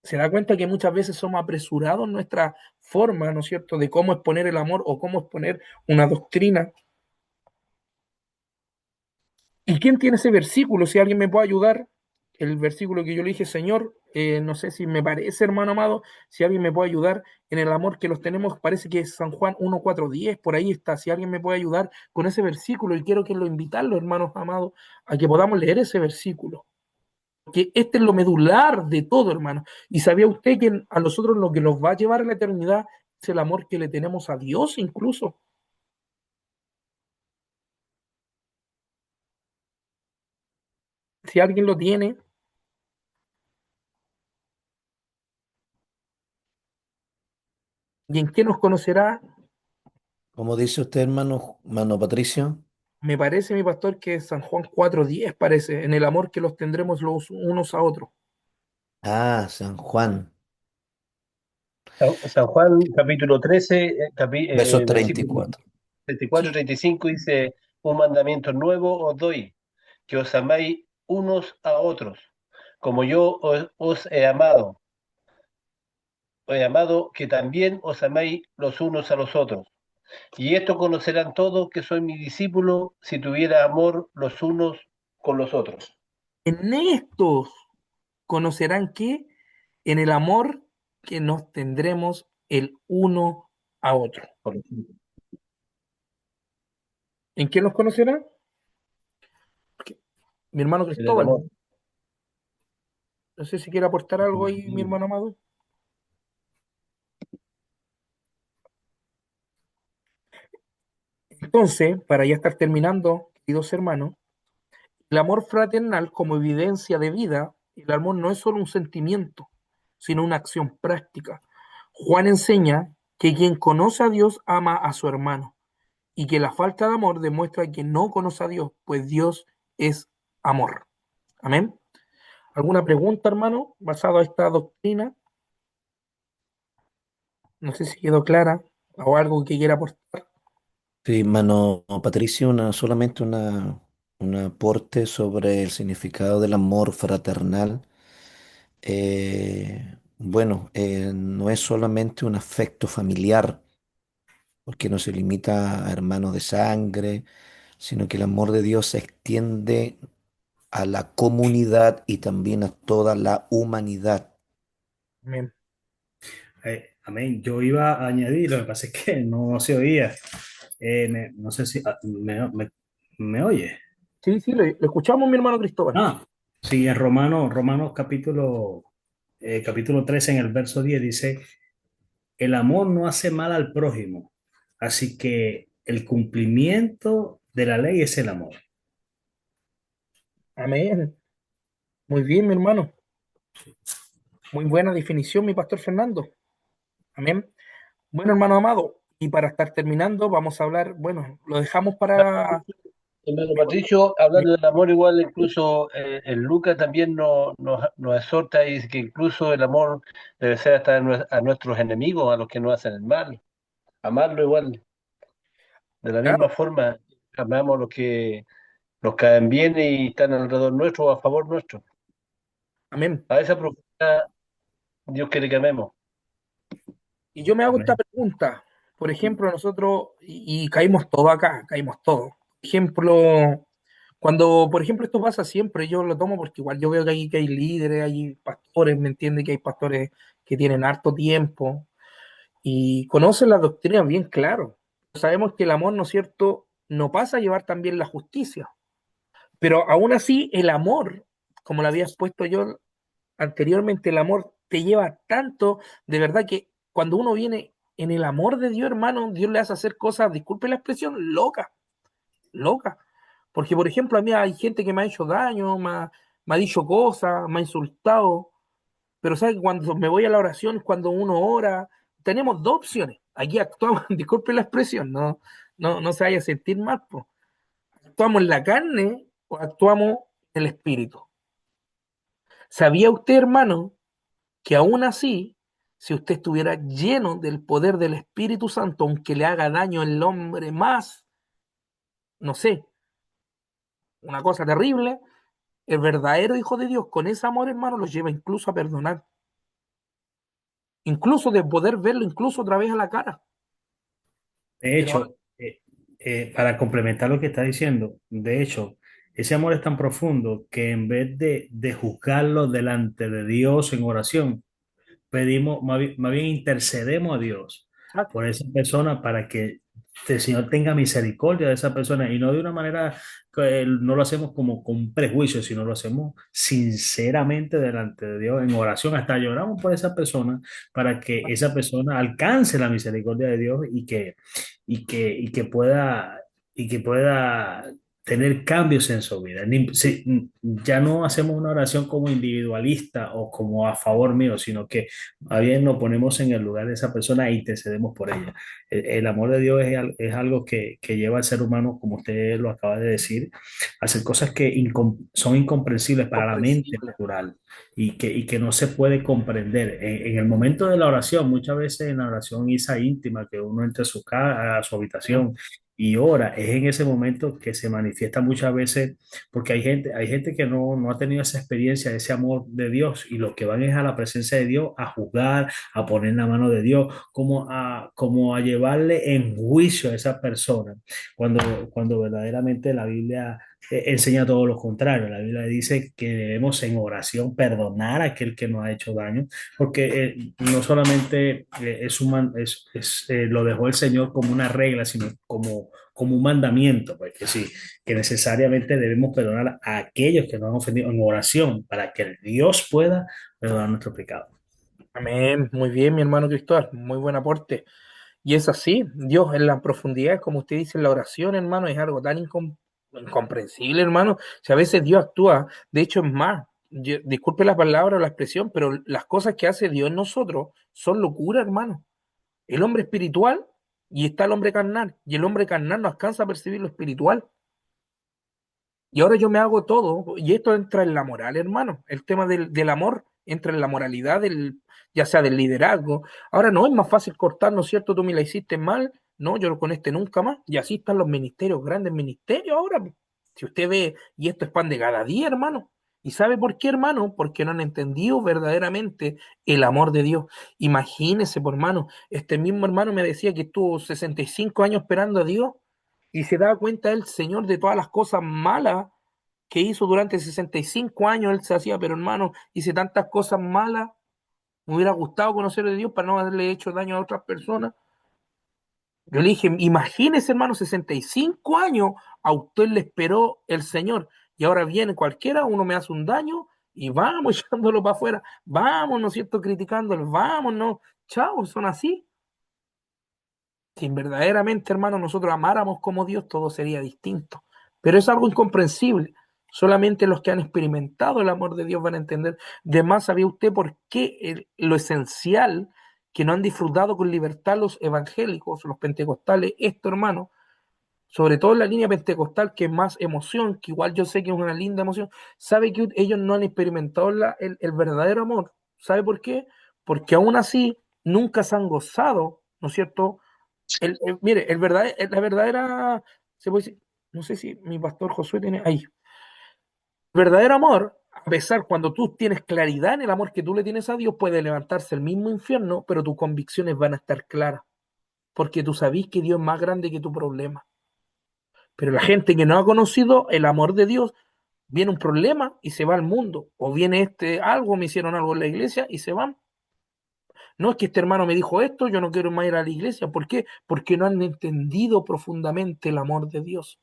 Se da cuenta que muchas veces somos apresurados en nuestra forma, ¿no es cierto?, de cómo exponer el amor o cómo exponer una doctrina. ¿Y quién tiene ese versículo? Si alguien me puede ayudar, el versículo que yo le dije, Señor, no sé si me parece, hermano amado, si alguien me puede ayudar en el amor que los tenemos, parece que es San Juan 1:4-10, por ahí está, si alguien me puede ayudar con ese versículo, y quiero que lo invitarlo, hermanos amados, a que podamos leer ese versículo, que este es lo medular de todo, hermano. Y sabía usted que a nosotros lo que nos va a llevar a la eternidad es el amor que le tenemos a Dios incluso. Si alguien lo tiene, ¿y en qué nos conocerá?
¿Cómo dice usted, hermano Patricio?
Me parece, mi pastor, que es San Juan 4:10 parece, en el amor que los tendremos los unos a otros.
Ah, San Juan,
San Juan, capítulo 13,
verso
versículo
34.
34 y
Sí,
35 dice, un mandamiento nuevo os doy, que os améis unos a otros, como yo os he amado, que también os améis los unos a los otros. Y esto conocerán todos que soy mi discípulo si tuviera amor los unos con los otros.
en estos conocerán que en el amor que nos tendremos el uno a otro. ¿En qué nos conocerán? Mi hermano
En el
Cristóbal.
amor.
No sé si quiere aportar algo ahí, mi hermano amado. Entonces, para ya estar terminando, queridos hermanos, el amor fraternal como evidencia de vida, el amor no es solo un sentimiento, sino una acción práctica. Juan enseña que quien conoce a Dios ama a su hermano y que la falta de amor demuestra que no conoce a Dios, pues Dios es amor. Amén. ¿Alguna pregunta, hermano, basada en esta doctrina? No sé si quedó clara o algo que quiera aportar.
Sí, hermano Patricio, solamente un aporte sobre el significado del amor fraternal. Bueno, no es solamente un afecto familiar, porque no se limita a hermanos de sangre, sino que el amor de Dios se extiende a la comunidad y también a toda la humanidad.
Amén.
Amén. Yo iba a añadir, lo que pasa es que no se oía. No sé si me oye.
Sí, sí, lo escuchamos, mi hermano Cristóbal.
Ah, sí, en Romanos capítulo 13, en el verso 10 dice, el amor no hace mal al prójimo, así que el cumplimiento de la ley es el amor.
Amén. Muy bien, mi hermano. Muy buena definición, mi pastor Fernando. Amén. Bueno, hermano amado, y para estar terminando, vamos a hablar, bueno, lo dejamos para...
Hermano Patricio, hablando del amor igual, incluso en Lucas también nos exhorta y dice que incluso el amor debe ser hasta a nuestros enemigos, a los que nos hacen el mal. Amarlo igual, de la
Claro,
misma forma, amamos a los que nos caen bien y están alrededor nuestro o a favor nuestro.
amén.
A esa profundidad Dios quiere que amemos.
Y yo me hago esta
Amén.
pregunta. Por ejemplo, nosotros, y caímos todos acá, caímos todos. Ejemplo, cuando, por ejemplo, esto pasa siempre, yo lo tomo porque igual yo veo que hay líderes, hay pastores, ¿me entiende? Que hay pastores que tienen harto tiempo y conocen las doctrinas bien claro. Sabemos que el amor, ¿no es cierto?, no pasa a llevar también la justicia. Pero aún así, el amor, como lo había expuesto yo anteriormente, el amor te lleva tanto, de verdad que cuando uno viene en el amor de Dios, hermano, Dios le hace hacer cosas, disculpe la expresión, loca, loca. Porque, por ejemplo, a mí hay gente que me ha hecho daño, me ha dicho cosas, me ha insultado, pero ¿sabes? Cuando me voy a la oración, cuando uno ora, tenemos dos opciones. Aquí actuamos, disculpe la expresión, no se vaya a sentir mal, po. ¿Actuamos en la carne o actuamos en el espíritu? ¿Sabía usted, hermano, que aún así, si usted estuviera lleno del poder del Espíritu Santo, aunque le haga daño al hombre más, no sé, una cosa terrible, el verdadero Hijo de Dios con ese amor, hermano, lo lleva incluso a perdonar, incluso de poder verlo incluso otra vez a la cara?
De
Pero
hecho, para complementar lo que está diciendo, de hecho, ese amor es tan profundo que en vez de juzgarlo delante de Dios en oración, pedimos, más bien intercedemos a Dios por esa persona para que el Señor tenga misericordia de esa persona y no de una manera que no lo hacemos como con un prejuicio, sino lo hacemos sinceramente delante de Dios en oración, hasta lloramos por esa persona para que esa persona alcance la misericordia de Dios y que pueda tener cambios en su vida. Ya no hacemos una oración como individualista o como a favor mío, sino que más bien nos ponemos en el lugar de esa persona e intercedemos por ella. El amor de Dios es algo que lleva al ser humano, como usted lo acaba de decir, a hacer cosas que son incomprensibles para la mente
Comprensible.
natural y que no se puede comprender. En el momento de la oración, muchas veces en la oración esa íntima, que uno entra a su casa, a su habitación y ora, es en ese momento que se manifiesta muchas veces, porque hay gente que no ha tenido esa experiencia, ese amor de Dios, y lo que van es a la presencia de Dios, a juzgar, a poner la mano de Dios, como a llevarle en juicio a esa persona, cuando verdaderamente la Biblia enseña todo lo contrario. La Biblia dice que debemos en oración perdonar a aquel que nos ha hecho daño, porque no solamente lo dejó el Señor como una regla, sino como un mandamiento, pues que sí, que necesariamente debemos perdonar a aquellos que nos han ofendido en oración para que Dios pueda perdonar nuestro pecado.
Amén. Muy bien, mi hermano Cristóbal. Muy buen aporte. Y es así, Dios en la profundidad, como usted dice, en la oración, hermano, es algo tan incomprensible, hermano. Si a veces Dios actúa, de hecho es más, disculpe la palabra o la expresión, pero las cosas que hace Dios en nosotros son locura, hermano. El hombre espiritual y está el hombre carnal, y el hombre carnal no alcanza a percibir lo espiritual. Y ahora yo me hago todo, y esto entra en la moral, hermano. El tema del amor entra en la moralidad, ya sea del liderazgo. Ahora no es más fácil cortar, ¿no es cierto? Tú me la hiciste mal, no, yo con este nunca más. Y así están los ministerios, grandes ministerios ahora. Si usted ve, y esto es pan de cada día, hermano. ¿Y sabe por qué, hermano? Porque no han entendido verdaderamente el amor de Dios. Imagínese, por hermano, este mismo hermano me decía que estuvo 65 años esperando a Dios y se da cuenta el Señor de todas las cosas malas que hizo durante 65 años. Él se hacía, pero hermano, hice tantas cosas malas, me hubiera gustado conocer a Dios para no haberle hecho daño a otras personas. Yo le dije, imagínese, hermano, 65 años, a usted le esperó el Señor, y ahora viene cualquiera, uno me hace un daño, y vamos echándolo para afuera, vamos, ¿no es cierto?, criticándolo, vamos, no, chao, son así. Si verdaderamente, hermano, nosotros amáramos como Dios, todo sería distinto. Pero es algo incomprensible. Solamente los que han experimentado el amor de Dios van a entender. De más, ¿sabía usted por qué lo esencial que no han disfrutado con libertad los evangélicos, los pentecostales, esto, hermano? Sobre todo en la línea pentecostal, que es más emoción, que igual yo sé que es una linda emoción. ¿Sabe que ellos no han experimentado el verdadero amor? ¿Sabe por qué? Porque aún así nunca se han gozado, ¿no es cierto? Mire, la verdadera, se puede decir, no sé si mi pastor Josué tiene ahí. El verdadero amor, a pesar cuando tú tienes claridad en el amor que tú le tienes a Dios, puede levantarse el mismo infierno, pero tus convicciones van a estar claras, porque tú sabes que Dios es más grande que tu problema. Pero la gente que no ha conocido el amor de Dios, viene un problema y se va al mundo, o viene algo, me hicieron algo en la iglesia y se van. No, es que este hermano me dijo esto, yo no quiero más ir a la iglesia. ¿Por qué? Porque no han entendido profundamente el amor de Dios.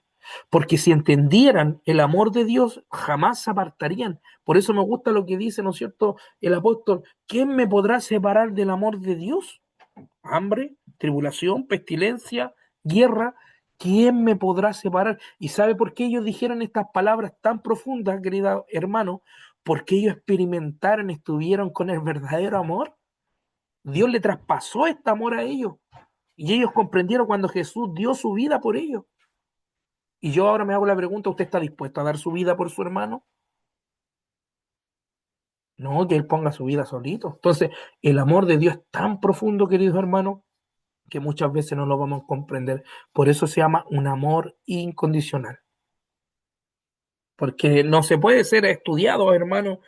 Porque si entendieran el amor de Dios, jamás se apartarían. Por eso me gusta lo que dice, ¿no es cierto?, el apóstol. ¿Quién me podrá separar del amor de Dios? Hambre, tribulación, pestilencia, guerra. ¿Quién me podrá separar? ¿Y sabe por qué ellos dijeron estas palabras tan profundas, querido hermano? Porque ellos experimentaron, estuvieron con el verdadero amor. Dios le traspasó este amor a ellos. Y ellos comprendieron cuando Jesús dio su vida por ellos. Y yo ahora me hago la pregunta, ¿usted está dispuesto a dar su vida por su hermano? No, que él ponga su vida solito. Entonces, el amor de Dios es tan profundo, queridos hermanos, que muchas veces no lo vamos a comprender. Por eso se llama un amor incondicional. Porque no se puede ser estudiado, hermano,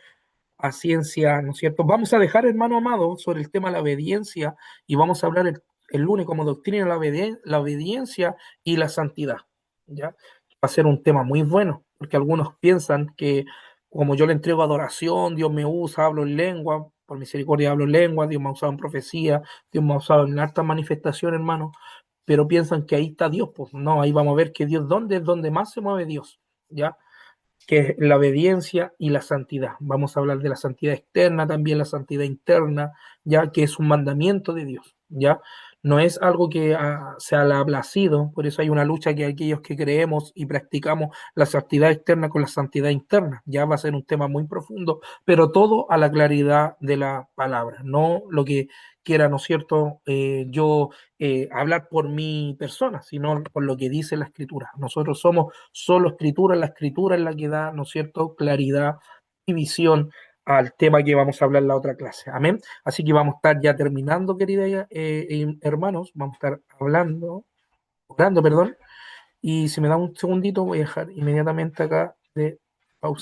a ciencia, ¿no es cierto? Vamos a dejar, hermano amado, sobre el tema de la obediencia y vamos a hablar el lunes como doctrina la obediencia y la santidad, ¿ya? Va a ser un tema muy bueno, porque algunos piensan que como yo le entrego adoración, Dios me usa, hablo en lengua, por misericordia hablo en lengua, Dios me ha usado en profecía, Dios me ha usado en hartas manifestaciones, hermano, pero piensan que ahí está Dios, pues no, ahí vamos a ver que Dios, ¿dónde es donde más se mueve Dios? ¿Ya? Que es la obediencia y la santidad. Vamos a hablar de la santidad externa, también la santidad interna, ya que es un mandamiento de Dios, ya. no es algo que se ha aplacido, por eso hay una lucha que aquellos que creemos y practicamos la santidad externa con la santidad interna, ya va a ser un tema muy profundo, pero todo a la claridad de la palabra, no lo que quiera, ¿no es cierto?, yo hablar por mi persona, sino por lo que dice la Escritura. Nosotros somos solo Escritura es la que da, ¿no es cierto?, claridad y visión al tema que vamos a hablar en la otra clase. Amén. Así que vamos a estar ya terminando, queridos hermanos, vamos a estar orando, perdón, y si me da un segundito voy a dejar inmediatamente acá de